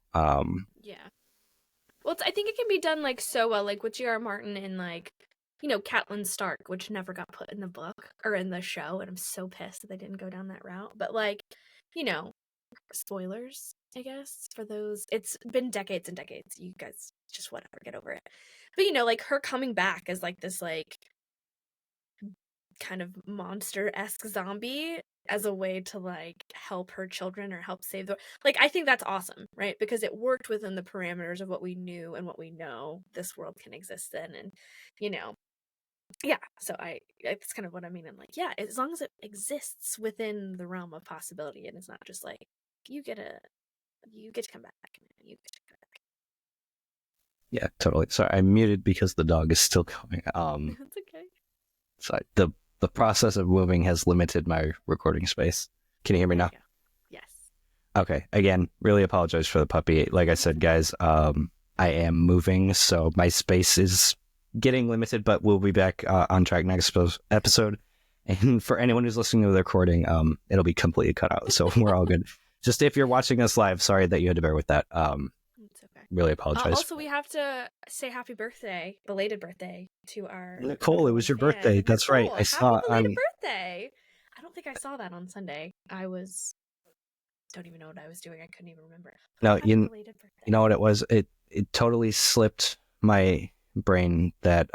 Well, I think it can be done like so well, like with J.R. Martin and like, you know, Catelyn Stark, which never got put in the book or in the show, and I'm so pissed that they didn't go down that route. But like, you know, spoilers, I guess, for those. It's been decades and decades. You guys just whatever, get over it. But you know, like her coming back as like this like kind of monster-esque zombie as a way to like help her children or help save the like I think that's awesome, right? Because it worked within the parameters of what we knew and what we know this world can exist in, and you know, so it's kind of what I mean. I'm like, as long as it exists within the realm of possibility and it's not just like you get to come back. You get to come back. Yeah, totally. Sorry, I'm muted because the dog is still going. That's okay. Sorry, the process of moving has limited my recording space. Can you hear me now? Yes. Okay. Again, really apologize for the puppy. Like I said, guys, I am moving, so my space is getting limited, but we'll be back on track next episode. And for anyone who's listening to the recording, it'll be completely cut out, so we're all good. Just if you're watching us live, sorry that you had to bear with that. It's okay. Really apologize. Also, we have to say happy birthday, belated birthday, to our Nicole. It was your birthday. That's right. I saw happy belated birthday. I don't think I saw that on Sunday. Don't even know what I was doing. I couldn't even remember. No, you know what it was? It totally slipped my brain that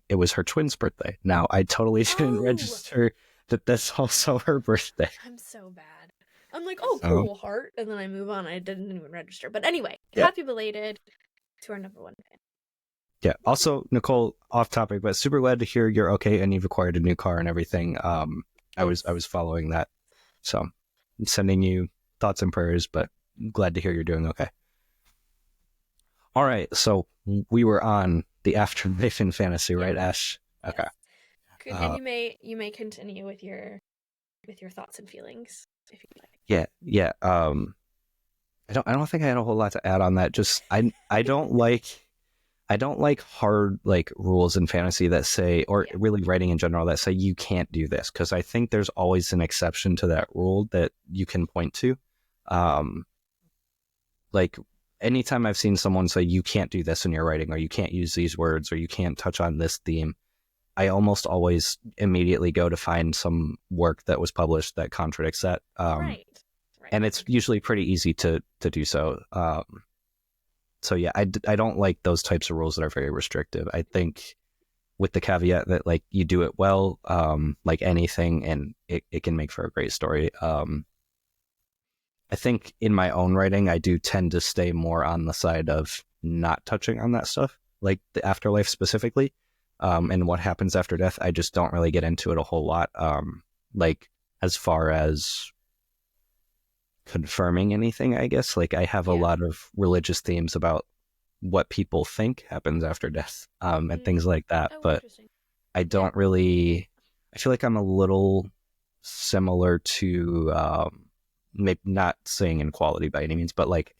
it was her twin's birthday. Now I totally didn't register that that's also her birthday. I'm so bad. I'm like, oh, cool, heart, and then I move on. I didn't even register. But anyway, happy belated to our number one fan. Yeah. Also, Nicole, off topic, but super glad to hear you're okay and you've acquired a new car and everything. I was following that, so I'm sending you thoughts and prayers, but glad to hear you're doing okay. All right, so we were on the Afterlife in fantasy, right, Ash? Okay. Yes. And you may continue with your thoughts and feelings if you like. Yeah. I don't think I had a whole lot to add on that. Just I don't like hard like rules in fantasy that say, or really writing in general that say you can't do this, because I think there's always an exception to that rule that you can point to. Like anytime I've seen someone say you can't do this in your writing, or you can't use these words, or you can't touch on this theme, I almost always immediately go to find some work that was published that contradicts that. Right. And it's usually pretty easy to do so. So yeah, I don't like those types of rules that are very restrictive. I think with the caveat that like you do it well, like anything, and it can make for a great story. I think in my own writing, I do tend to stay more on the side of not touching on that stuff, like the afterlife specifically, and what happens after death. I just don't really get into it a whole lot. like as far as confirming anything, I guess. Like I have a Yeah. lot of religious themes about what people think happens after death, and things Mm. like that. Oh, But interesting. I Yeah. don't really. I feel like I'm a little similar to, maybe not saying inequality by any means, but like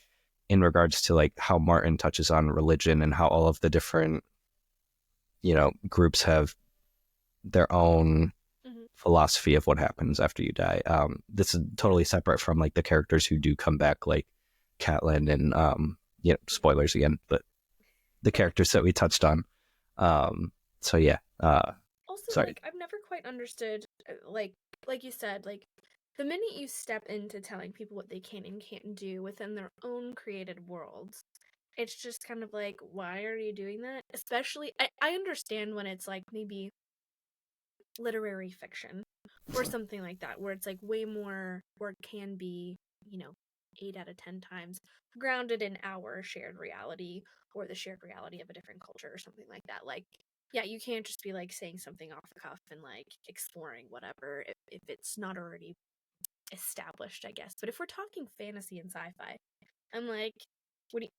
in regards to like how Martin touches on religion and how all of the different, groups have their own Hmm. philosophy of what happens after you die. This is Yeah. totally separate from like the characters who do come back, like Catelyn and, Yeah. spoilers again, but the characters that we touched on. So yeah. Also, Sorry. like, I've never quite understood, like you said, like, the minute you step into telling people what they can and can't do within their own created worlds, it's just kind of like, why are you doing that? Especially, I understand when it's like maybe literary fiction or something like that, where it's like way more, or it can be, you know, 8 out of 10 times grounded in our shared reality or the shared reality of a different culture or something like that. Like, yeah, you can't just be like saying something off the cuff and like exploring whatever if it's not already established, I guess. But if we're talking fantasy and sci-fi, I'm like,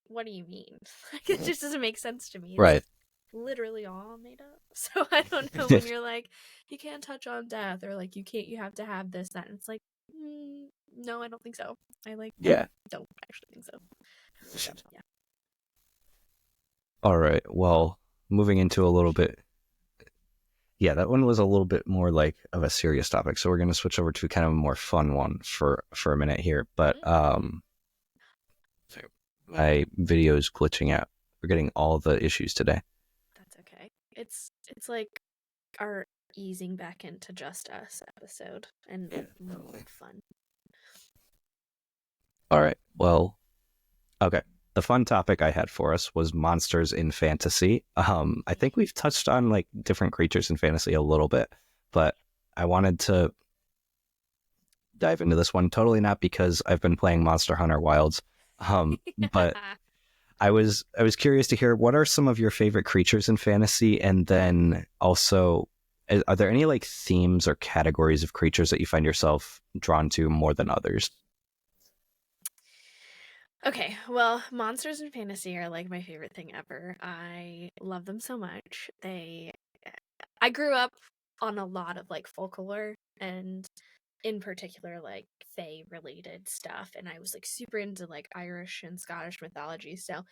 what do you mean? Like, it just doesn't make sense to me. It's Right. literally all made up. So I don't know when you're like, you can't touch on death or like you have to have this, that. And it's like, no, I don't think so. I like Yeah. don't actually think so. So yeah. All right. Well, moving into a little bit. Yeah, that one was a little bit more like of a serious topic. So we're going to switch over to kind of a more fun one for a minute here. But Mm, so my video is glitching out. We're getting all the issues today. that's okay. It's like our easing back into just us episode and Yeah, totally. fun. All right. Well, okay. The fun topic I had for us was monsters in fantasy. I think we've touched on like different creatures in fantasy a little bit, but I wanted to dive into this one totally not because I've been playing Monster Hunter Wilds, but I was curious to hear what are some of your favorite creatures in fantasy, and then also are there any like themes or categories of creatures that you find yourself drawn to more than others? Okay, well, monsters in fantasy are like my favorite thing ever. I love them so much. I grew up on a lot of like folklore and in particular like fae related stuff, and I was like super into like Irish and Scottish mythology. So,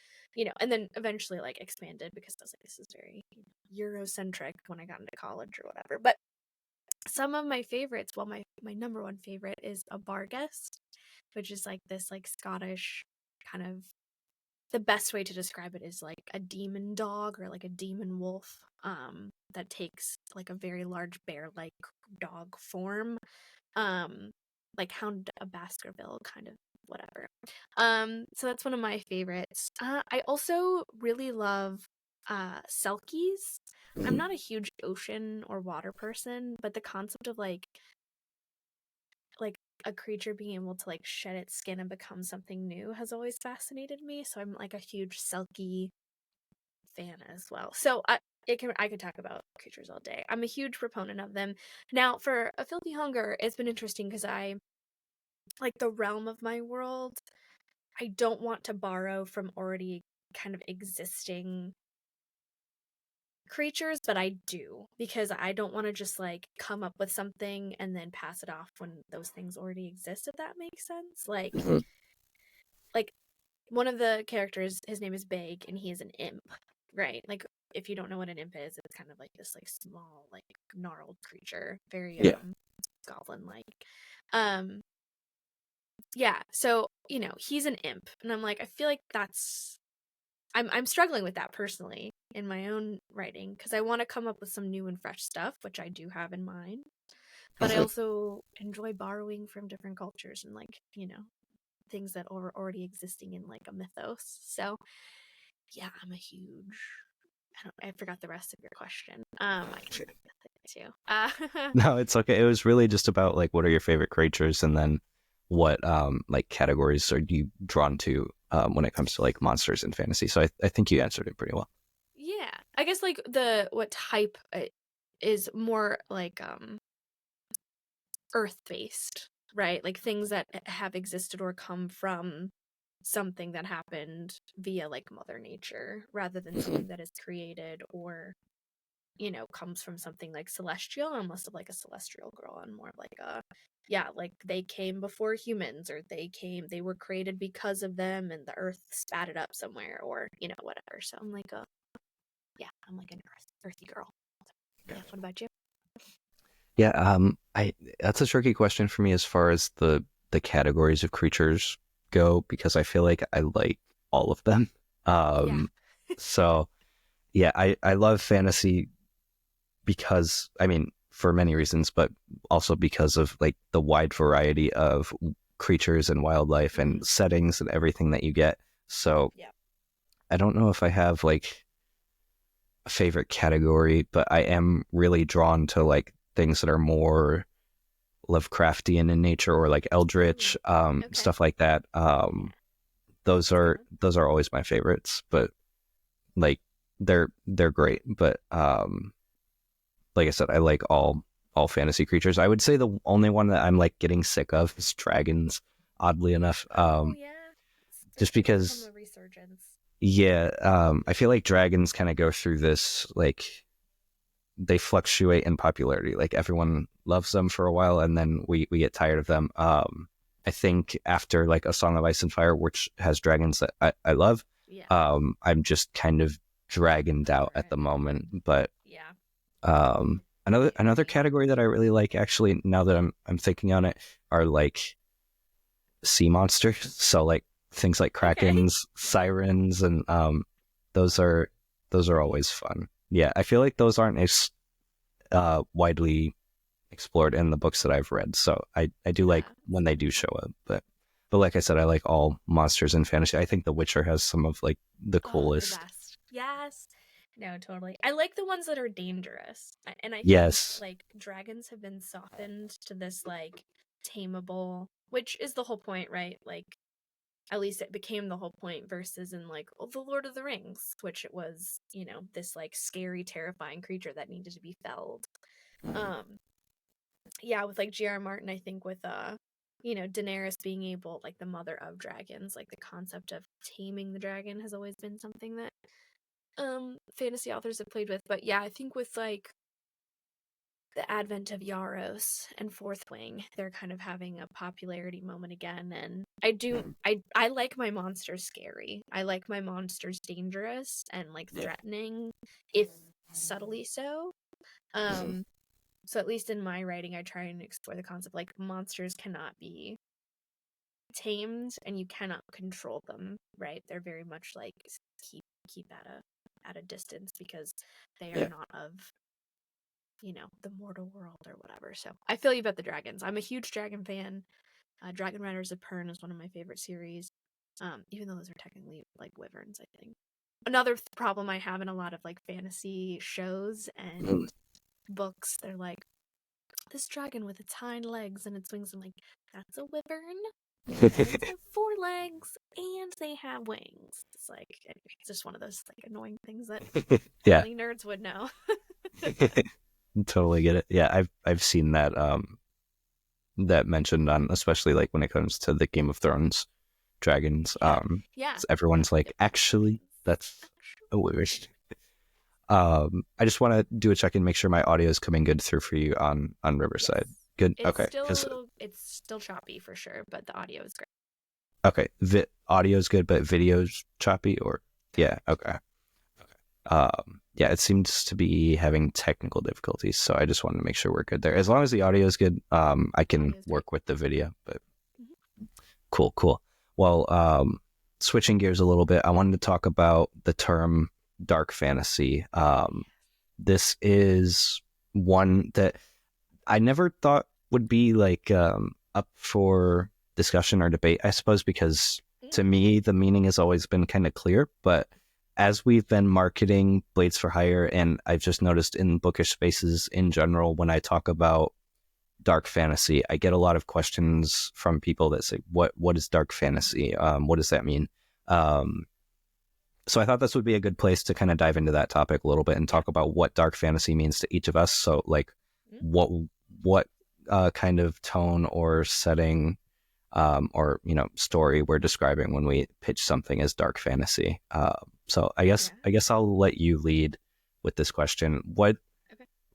and then eventually like expanded because I was like, this is very Eurocentric when I got into college or whatever. But some of my favorites, well, my number one favorite is a Barghest, which is like this like Scottish kind of, the best way to describe it is like a demon dog or like a demon wolf that takes like a very large bear like dog form, um like Hound a Baskerville kind of whatever. So that's one of my favorites. I also really love selkies. I'm not a huge ocean or water person, but the concept of like a creature being able to like shed its skin and become something new has always fascinated me. So I'm like a huge Selkie fan as well. So I could talk about creatures all day. I'm a huge proponent of them. Now for a Filthy Hunger, it's been interesting because I like the realm of my world. I don't want to borrow from already kind of existing creatures, but I do because I don't want to just like come up with something and then pass it off when those things already exist, if that makes sense. Mhm. Like one of the characters, his name is Beg, and he is an imp, right? Like if you don't know what an imp is, it's kind of like this like small, like gnarled creature, very Yeah. goblin like. Um yeah, so he's an imp, and I'm like, I feel like I'm struggling with that personally in my own writing because I want to come up with some new and fresh stuff, which I do have in mind. But I Mhm. also enjoy borrowing from different cultures and like, things that are already existing in like a mythos. So yeah, I'm a huge. I forgot the rest of your question. I can too. No, it's okay. It was really just about like what are your favorite creatures, and then what like categories are you drawn to when it comes to like monsters in fantasy. So I think you answered it pretty well. Yeah, I guess like the what type is more like earth-based, right? Like things that have existed or come from something that happened via like Mother Nature rather than something that is created or, you know, comes from something like celestial, almost of like a celestial girl, and more of like a, yeah, like they came before humans, or they were created because of them and the earth spat it up somewhere, or, you know, whatever. So I'm like a, yeah, I'm like an earthy girl. Yeah, what about you? Yeah, I that's a tricky question for me as far as the categories of creatures go, because I feel like I like all of them. Yeah. So yeah, I love fantasy because, I mean, for many reasons, but also because of like the wide variety of creatures and wildlife and settings and everything that you get. So Yeah. I don't know if I have like a favorite category, but I am really drawn to like things that are more Lovecraftian in nature, or like Ooh, Eldritch, okay. stuff like that. Yeah, Those that's a good are one. always my favorites, but like they're great. But like I said, I like all fantasy creatures. I would say the only one that I'm like getting sick of is dragons, oddly enough. Oh yeah, Just there's become because, a resurgence. yeah, I feel like dragons kind of go through this, like they fluctuate in popularity. Like everyone loves them for a while, and then we get tired of them. I think after like A Song of Ice and Fire, which has dragons that I love, Yeah, I'm just kind of dragoned out over at it. the moment. But Yeah, I another agree. category that I really like, actually, now that I'm thinking on it, are like sea monsters. So like things like Okay. krakens, Yeah, sirens, and those are those are pretty. always fun. Yeah, I feel like those aren't as widely explored in the books that I've read. So I do like Yeah, when they do show up. But like I said, I like all monsters in fantasy. I think The Witcher has some of like the oh, the coolest. best. Yes. No, totally. I like the ones that are dangerous. And I think Yes. like dragons have been softened to this like tameable, which is the whole point, right? Like at least it became the whole point versus in like, oh, the Lord of the Rings, which it was, you know, this like scary, terrifying creature that needed to be felled. Um yeah, with like J.R. Martin, I think with you know, Daenerys being able, like the mother of dragons, like the concept of taming the dragon has always been something that fantasy authors have played with. But yeah, I think with like the advent of Yaros and Fourth Wing, they're kind of having a popularity moment again. And I like my monsters scary. I like my monsters dangerous and like threatening, if subtly so. Um so at least in my writing, I try and explore the concept like monsters cannot be tamed and you cannot control them, right? They're very much like keep at a distance because they are not of, you know, the mortal world or whatever. So I feel you about the dragons. I'm a huge dragon fan. Dragon Riders of Pern is one of my favorite series. Even though those are technically like wyverns, I think. Another problem I have in a lot of like fantasy shows and books, they're like, this dragon with its hind legs and its wings. I'm like, that's a wyvern. Wyverns have four legs and they have wings. It's like, anyway, it's just one of those like annoying things that Yeah. only nerds would know. Totally get it. Yeah, I've seen that that mentioned on, especially like when it comes to the Game of Thrones dragons. Yeah, yeah, So yeah. everyone's like, Yep. actually, Dragons. that's a weird. Actually. I just want to do a check and make sure my audio is coming good through for you on Yes. Riverside. Good. Okay. Because It's still choppy for sure, but the audio is great. okay, audio is good, but video's choppy. Or yeah. Correct. Okay. Yeah, it seems to be having technical difficulties, so I just wanted to make sure we're good there. As long as the audio is good, I can Audio is great. work with the video. But Mm-hmm. cool, cool. Well, switching gears a little bit, I wanted to talk about the term dark fantasy. This is one that I never thought would be like up for discussion or debate, I suppose, because Mm, to me the meaning has always been kind of clear. But as we've been marketing Blades for Hire, and I've just noticed in bookish spaces in general, when I talk about dark fantasy, I get a lot of questions from people that say, "What is dark fantasy? What does that mean?" Um, so I thought this would be a good place to kind of dive into that topic a little bit and yeah. talk about what dark fantasy means to each of us. So like, Mm, what what kind of tone or setting or story we're describing when we pitch something as dark fantasy. So Yeah. I guess I'll let you lead with this question. Okay.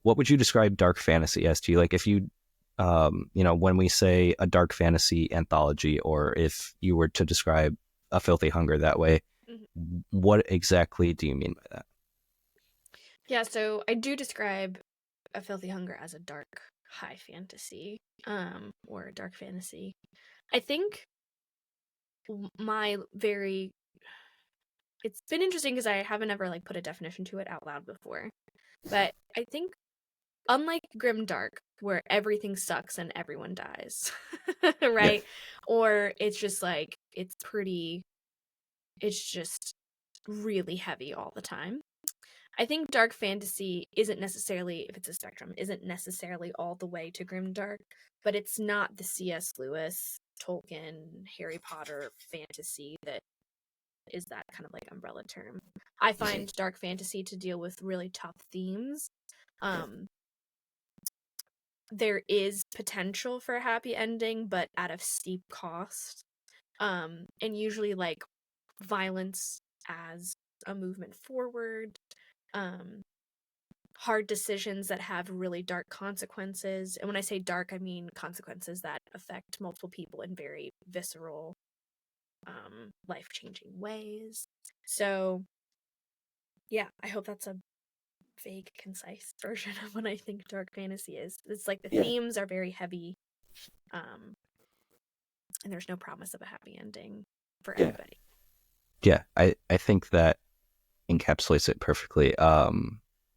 What would you describe dark fantasy as to you? Like if you when we say a dark fantasy anthology, or if you were to describe a Filthy Hunger that way, Mhm. what exactly do you mean by that? Yeah, so I do describe a Filthy Hunger as a dark high fantasy, or a dark fantasy. I think my very it's been interesting because I haven't ever like put a definition to it out loud before. But I think unlike grimdark, where everything sucks and everyone dies, Yeah, right? Or it's just like it's just really heavy all the time. I think dark fantasy isn't necessarily, if it's a spectrum, isn't necessarily all the way to grimdark, but it's not the C.S. Lewis, Tolkien, Harry Potter fantasy that is that kind of like umbrella term. I find dark fantasy to deal with really tough themes. Um, there is potential for a happy ending, but at a steep cost. And usually like violence as a movement forward. Um, hard decisions that have really dark consequences. And when I say dark, I mean consequences that affect multiple people in very visceral, life-changing ways. So, yeah, I hope that's a vague, concise version of what I think dark fantasy is. It's like the yeah, themes are very heavy, um, and there's no promise of a happy ending for yeah, everybody. yeah. I think that encapsulates it perfectly.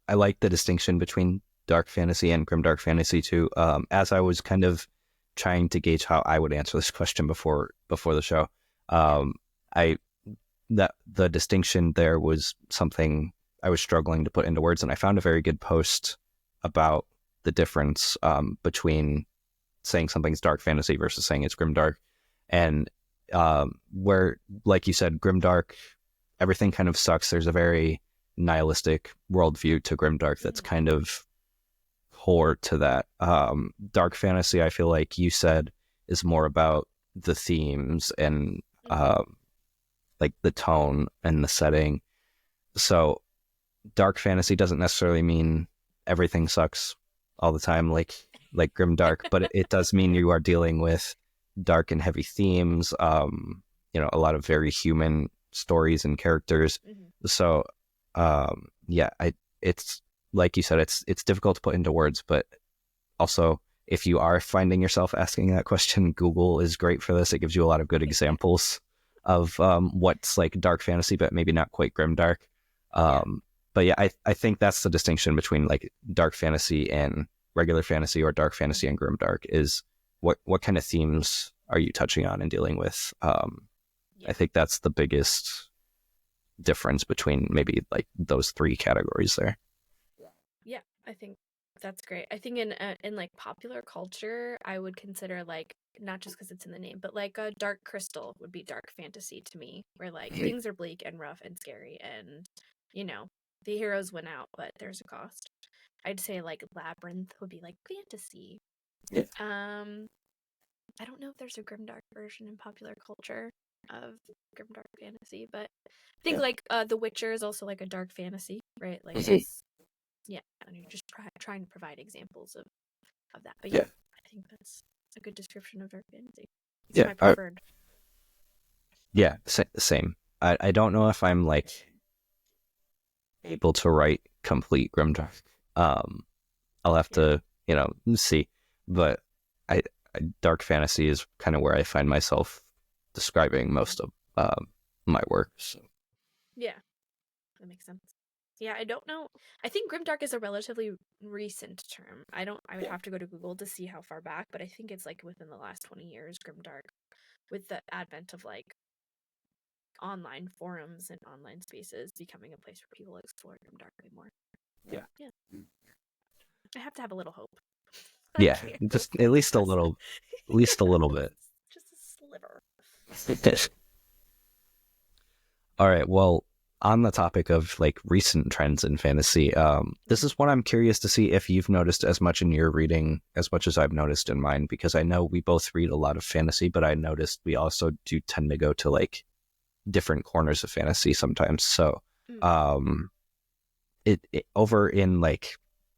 I like the distinction between dark fantasy and grimdark fantasy too. As I was kind of trying to gauge how I would answer this question before the show, Yeah. I that the distinction there was something I was struggling to put into words, and I found a very good post about the difference between saying something's dark fantasy versus saying it's grimdark, and where, like you said, grimdark, everything kind of sucks. There's a very nihilistic worldview to grimdark that's Mm-hmm. kind of core to that. Dark fantasy, I feel like you said, is more about the themes and Mm-hmm. like the tone and the setting. So dark fantasy doesn't necessarily mean everything sucks all the time, like grimdark, but it does mean you are dealing with dark and heavy themes. A lot of very human stories and characters. Mm-hmm. So, yeah, it's like you said, it's difficult to put into words, but also if you are finding yourself asking that question, Google is great for this. It gives you a lot of good examples of what's like dark fantasy, but maybe not quite grimdark. Yeah. Um, but yeah, I think that's the distinction between like dark fantasy and regular fantasy, or dark fantasy Mm-hmm. and grimdark, is what kind of themes are you touching on and dealing with? I Yeah. think that's the biggest difference between maybe like those three categories there. Yeah, I think that's great. I think in like popular culture, I would consider like not just because it's in the name, but like a Dark Crystal would be dark fantasy to me, where like things are bleak and rough and scary, and you know the heroes win out, but there's a cost. I'd say like Labyrinth would be like fantasy. Yeah. Um, I don't know if there's a grimdark version in popular culture of grimdark fantasy, but I think Yeah. like The Witcher is also like a dark fantasy, right? Like it's yeah, and you're just trying to provide examples of that. But yeah, Yeah. I think that's a good description of dark fantasy. It's Yeah. my preferred. Yeah. Same. I don't know if I'm like able to write complete grimdark. I'll have Yeah. to, see. But I, dark fantasy is kind of where I find myself describing Mm-hmm. most of my work. So. Yeah, that makes sense. Yeah, I don't know. I think grimdark is a relatively recent term. I don't. I would have to go to Google to see how far back, but I think it's like within the last 20 years. Grimdark, with the advent of like online forums and online spaces becoming a place where people explore grimdark way more. Yeah. Yeah, I have to have a little hope. I Yeah, can't hope just for at the least a best. little, at least a little bit. Just a sliver. All right. Well, on the topic of like recent trends in fantasy, this is one I'm curious to see if you've noticed as much in your reading as much as I've noticed in mine, because I know we both read a lot of fantasy, but I noticed we also do tend to go to like different corners of fantasy sometimes. So, Mm. um, it over in like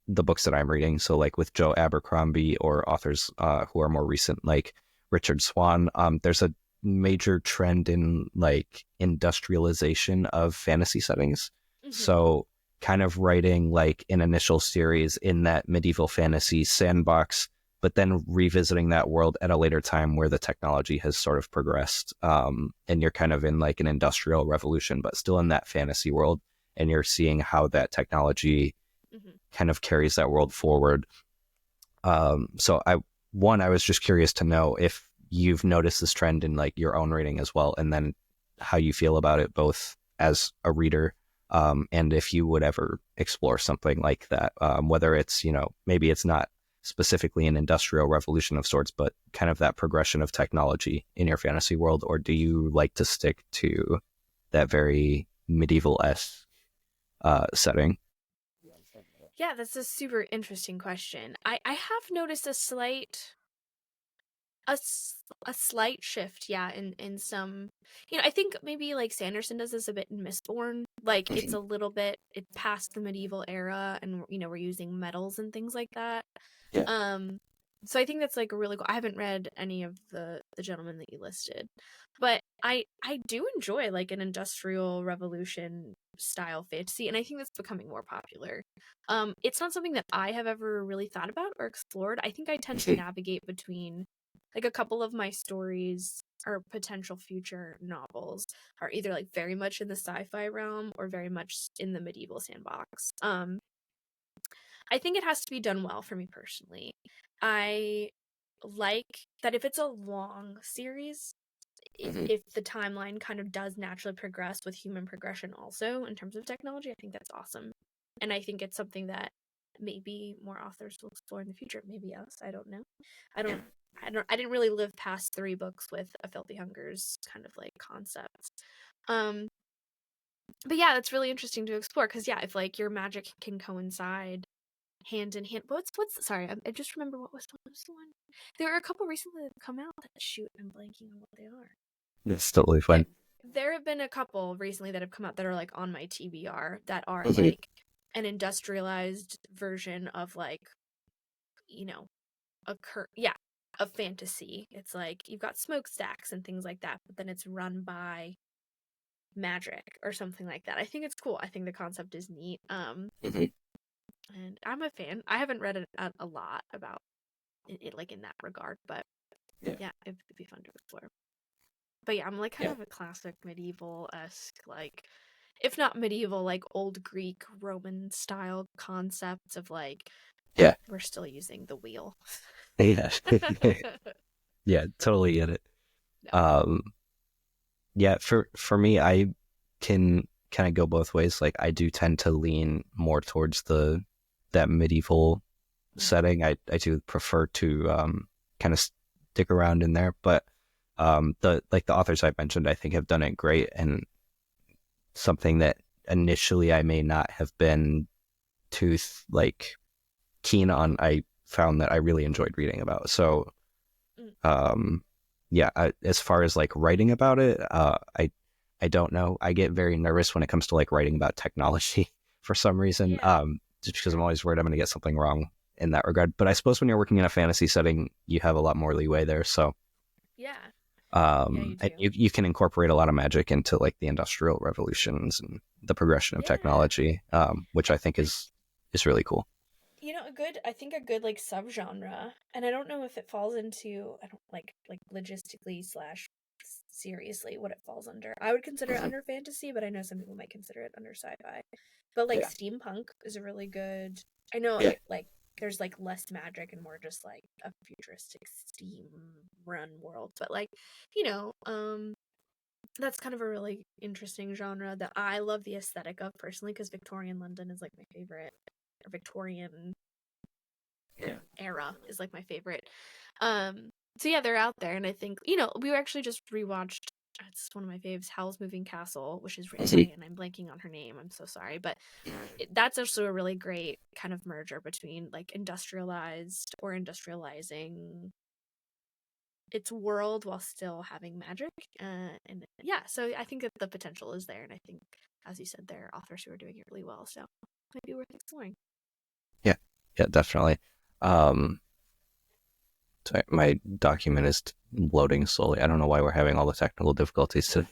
the books that I'm reading, so like with Joe Abercrombie or authors who are more recent, like Richard Swan, there's a major trend in like industrialization of fantasy settings. Mm-hmm. So kind of writing like an initial series in that medieval fantasy sandbox, but then revisiting that world at a later time where the technology has sort of progressed, and you're kind of in like an industrial revolution, but still in that fantasy world, and you're seeing how that technology Mm-hmm. kind of carries that world forward. So I was just curious to know if you've noticed this trend in like your own reading as well, and then how you feel about it both as a reader, and if you would ever explore something like that, whether it's, maybe it's not specifically an industrial revolution of sorts, but kind of that progression of technology in your fantasy world, or do you like to stick to that very medieval-esque setting? Yeah, that's a super interesting question. I have noticed a slight shift, yeah, in some, I think maybe like Sanderson does this a bit in Mistborn. Like it's a little bit it past the medieval era, and we're using metals and things like that. Yeah. Um, so I think that's like a really cool. I haven't read any of the gentlemen that you listed, but I do enjoy like an industrial revolution style fantasy, and I think that's becoming more popular. It's not something that I have ever really thought about or explored. I think I tend to navigate between like a couple of my stories or potential future novels are either like very much in the sci-fi realm or very much in the medieval sandbox. I think it has to be done well for me personally. I like that if it's a long series, if the timeline kind of does naturally progress with human progression also in terms of technology, I think that's awesome. And I think it's something that maybe more authors will explore in the future. Maybe us. I don't know. I don't I didn't really live past 3 books with a Filthy Hungers kind of like concept. Um but yeah, that's really interesting to explore because yeah, if like your magic can coincide hand in hand. What's sorry, I just remember what was the one. There are a couple recently that have come out that shoot, I'm blanking on what they are. It's totally There fine. there have been a couple recently that have come out that are like on my TBR that are Mhm. like an industrialized version of like, you know, of fantasy. It's like you've got smokestacks and things like that, but then it's run by magic or something like that. I think it's cool. I think the concept is neat. Mhm. And I'm a fan. I haven't read a lot about it like in that regard, but Yeah. yeah, it'd be fun to explore. But yeah, I'm like kind Yeah. of a classic medieval esque, like if not medieval, like old Greek Roman style concepts of like Yeah. we're still using the wheel. Yeah. Yeah, totally get it. Yeah. Um, yeah, for me, I can kind of go both ways. Like I do tend to lean more towards the that medieval Mm-hmm. setting. I do prefer to kind of stick around in there, but the authors I mentioned, I think have done it great, and something that initially I may not have been too like keen on, I found that I really enjoyed reading about. So Mm. um yeah, as far as like writing about it, I don't know. I get very nervous when it comes to like writing about technology for some reason, Yeah. just because I'm always worried I'm going to get something wrong in that regard. But I suppose when you're working in a fantasy setting, you have a lot more leeway there. So Yeah. Yeah, you and do. you can incorporate a lot of magic into like the industrial revolutions and the progression of Yeah. technology, which I think I is really cool. I think a good like subgenre, and I don't know if it falls into, I don't like logistically slash seriously what it falls under. I would consider it Mhm. under fantasy, but I know some people might consider it under sci-fi. But like Yeah. steampunk is a really good. I know Yeah. it like there's like less magic and more just like a futuristic steam run world, but like you know, that's kind of a really interesting genre that I love the aesthetic of personally because Victorian London is like my favorite, or Victorian Yeah. era is like my favorite. So yeah, they're out there, and I think we actually just rewatched It's one of my faves, Howl's Moving Castle, which is written by, and I'm blanking on her name, I'm so sorry, but that's also a really great kind of merger between like industrialized or industrializing its world while still having magic. And yeah, so I think that the potential is there, and I think, as you said, there are authors who are doing it really well, so it might be worth exploring. Yeah, yeah, definitely. Um, sorry, my document is loading slowly. I don't know why we're having all the technical difficulties today.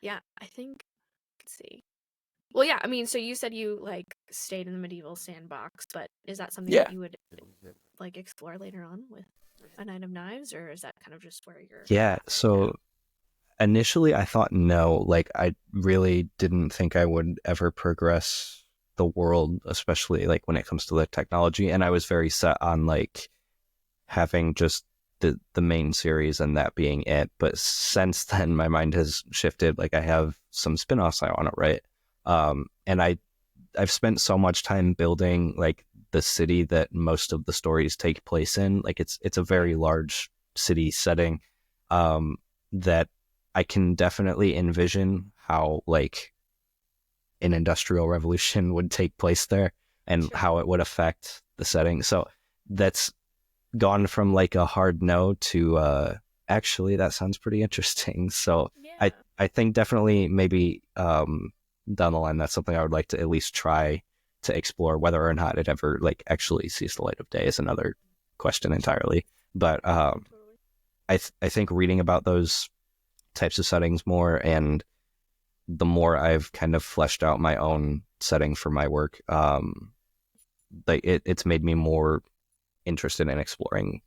Yeah, I think, let's see. Well, yeah, I mean, so you said you like stayed in the medieval sandbox, but is that something that Yeah. you would like explore later on with A Knight of Knives, or is that kind of just where you're Yeah, at right now? so initially I thought no, like I really didn't think I would ever progress the world, especially like when it comes to the technology. And I was very set on like having just the main series and that being it. But since then my mind has shifted. Like I have some spin-offs I want to write. And I've spent so much time building like the city that most of the stories take place in. Like it's a very Yeah. large city setting, um, that I can definitely envision how like an industrial revolution would take place there and Sure. how it would affect the setting. So that's gone from like a hard no to actually that sounds pretty interesting. So I Yeah. I think definitely maybe down the line that's something I would like to at least try to explore. Whether or not it ever like actually sees the light of day is another question entirely. But Totally. I think reading about those types of settings more, and the more I've kind of fleshed out my own setting for my work, like it's made me more interested in exploring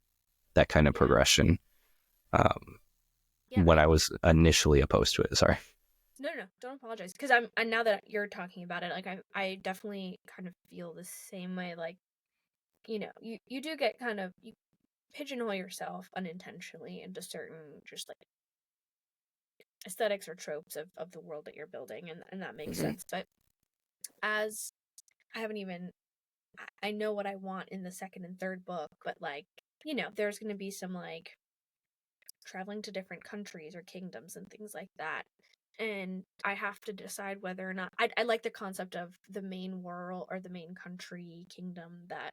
that kind of Yeah. progression, um, Yeah. when I was initially opposed to it. Sorry. No, no, don't apologize. Because I'm now that you're talking about it, like I definitely kind of feel the same way. Like, you do get kind of, you pigeonhole yourself unintentionally into certain just like aesthetics or tropes of the world that you're building, and that makes Mm-hmm. sense. But as I haven't even, I know what I want in the second and third book, but like, there's going to be some like traveling to different countries or kingdoms and things like that. And I have to decide whether or not I like the concept of the main world or the main country kingdom that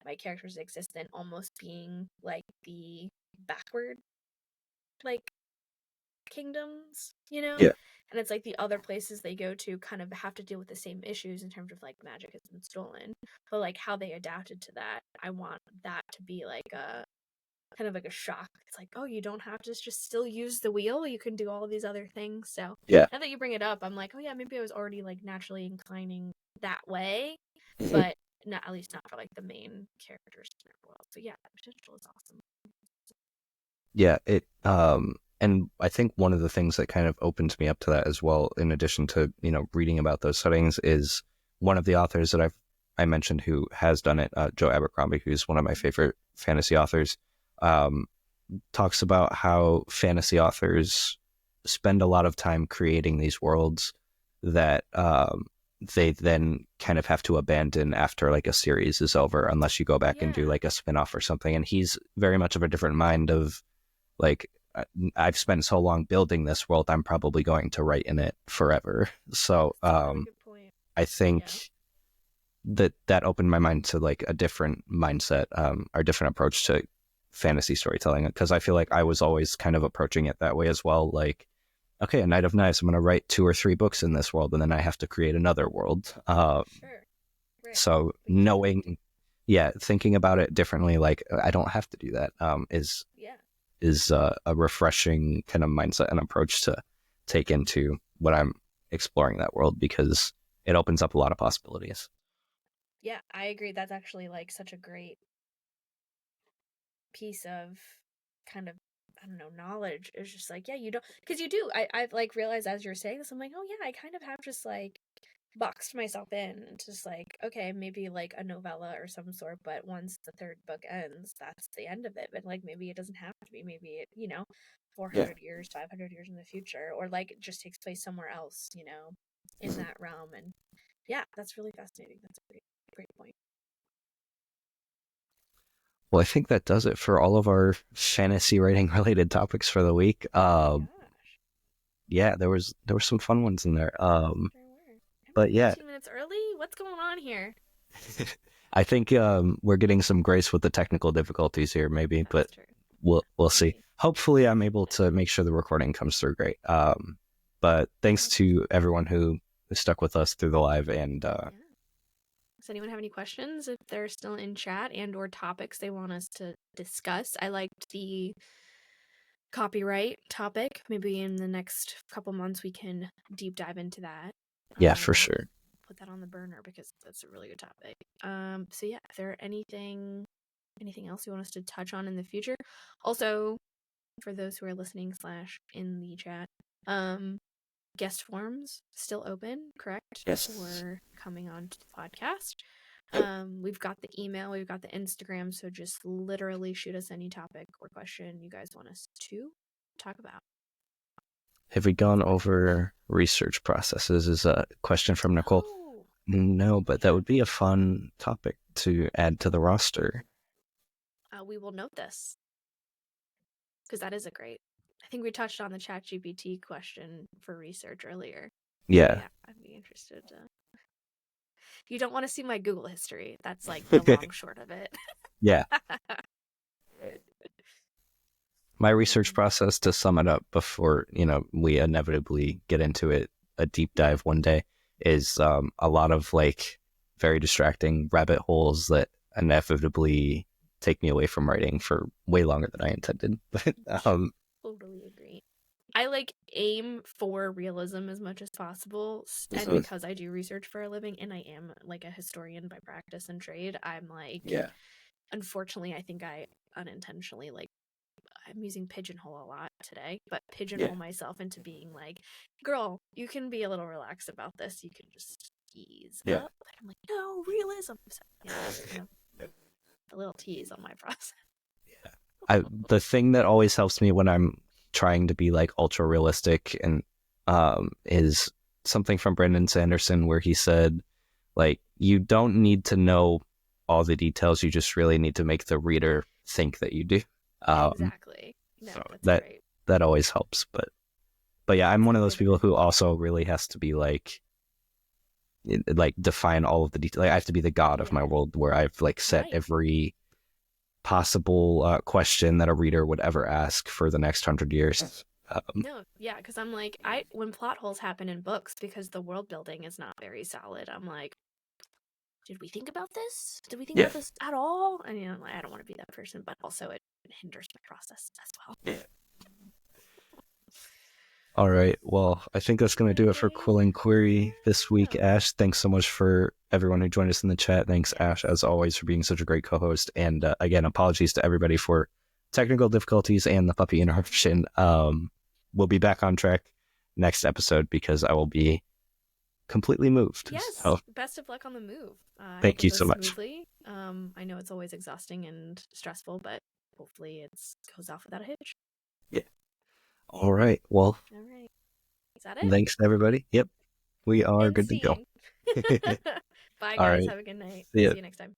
my characters exist in almost being like the backward like kingdoms, Yeah. and it's like the other places they go to kind of have to deal with the same issues in terms of like magic has been stolen, but like how they adapted to that, I want that to be like a kind of like a shock. It's like, oh, you don't have to just still use the wheel. You can do all of these other things. So Yeah. now that you bring it up, I'm like, oh yeah, maybe I was already like naturally inclining that way, Mm-hmm. but not, at least not for like the main characters in their world. So yeah, the potential is awesome. Yeah. And I think one of the things that kind of opens me up to that as well, in addition to, reading about those settings, is one of the authors that I mentioned who has done it, Joe Abercrombie, who's one of my favorite fantasy authors, um, talks about how fantasy authors spend a lot of time creating these worlds that they then kind of have to abandon after like a series is over, unless you go back and do Yeah, like a spin-off or something. And he's very much of a different mind of like, I've spent so long building this world, I'm probably going to write in it forever. So that's a really good point. I Yeah, think that opened my mind to like a different mindset, or different approach to fantasy storytelling, because I feel like I was always kind of approaching it that way as well. Like, okay, a Knight of Knives, I'm going to write 2 or 3 books in this world, and then I have to create another world. sure, right. So But you don't have to. yeah, thinking about it differently, like I don't have to do that, Yeah, is a refreshing kind of mindset and approach to take into when I'm exploring that world, because it opens up a lot of possibilities. yeah, I agree. That's actually like such a great piece of kind of, I don't know, knowledge. It's just like, yeah, you don't, because you do. I've like realized as you're saying this, I'm like, oh yeah, I kind of have just like boxed myself in. It's just like, okay, maybe like a novella or some sort, but once the third book ends, that's the end of it. But like maybe it doesn't have to be. Maybe it, Yeah. 400 years, 500 years in the future, or like it just takes place somewhere else, in that realm. And yeah, that's really fascinating. That's a great, great point. Well, I think that does it for all of our fantasy writing related topics for the week. Oh my gosh. Yeah, there were some fun ones in there. There were. I'm But yeah, 15 minutes early? What's going on here? I think we're getting some grace with the technical difficulties here, maybe, but That's true. we'll see. Maybe. Hopefully, I'm able to make sure the recording comes through great. But thanks to everyone who stuck with us through the live, and Yeah. Does anyone have any questions if they're still in chat and or topics they want us to discuss? I liked the copyright topic. Maybe in the next couple months we can deep dive into that. yeah, for sure. Put that on the burner because that's a really good topic. So yeah, if there anything else you want us to touch on in the future? Also, for those who are listening / in the chat, guest forms still open, correct? Yes. For coming on to the podcast. We've got the email, we've got the Instagram, so just literally shoot us any topic or question you guys want us to talk about. Have we gone over research processes? Is a question from Nicole. Oh, No, but that would be a fun topic to add to the roster. we will note this because that is a great. I think we touched on the ChatGPT question for research earlier. Yeah. So yeah, I'd be interested. You don't want to see my Google history. That's like the long short of it. Yeah. My research process, to sum it up before, we inevitably get into it, a deep dive one day, is a lot of like very distracting rabbit holes that inevitably take me away from writing for way longer than I intended. But totally agree. I like aim for realism as much as possible, and because I do research for a living and I am like a historian by practice and trade, I'm like, yeah, unfortunately, I think I unintentionally like I'm using pigeonhole a lot today, but pigeonhole myself into being like, girl, you can be a little relaxed about this. You can just ease up. And I'm like, no, realism. So, kind of a little tease on my process. the thing that always helps me when I'm trying to be like ultra realistic and is something from Brendan Sanderson where he said, like, you don't need to know all the details. You just really need to make the reader think that you do. Exactly. No, so that's great. That always helps. But yeah, I'm one of those people who also really has to be like define all of the details. Like, I have to be the god of my world where I've like set every possible question that a reader would ever ask for the next 100 years. No, yeah, because I'm like, when plot holes happen in books because the world building is not very solid, I'm like, did we think about this? Did we think about this at all? And I don't want to be that person, but also it hinders my process as well. Yeah. All right. Well, I think that's going to do it for Quill and Query this week. Ash, thanks so much for everyone who joined us in the chat. Thanks, Ash, as always, for being such a great co-host. And again, apologies to everybody for technical difficulties and the puppy interruption. We'll be back on track next episode because I will be completely moved. Yes. So, best of luck on the move. Thank you so much. Smoothly. I know it's always exhausting and stressful, but hopefully it goes off without a hitch. Yeah. All right. Well. All right. Is that it? Thanks, everybody. Yep. We are good to go. Bye, guys. Have a good night. See you next time.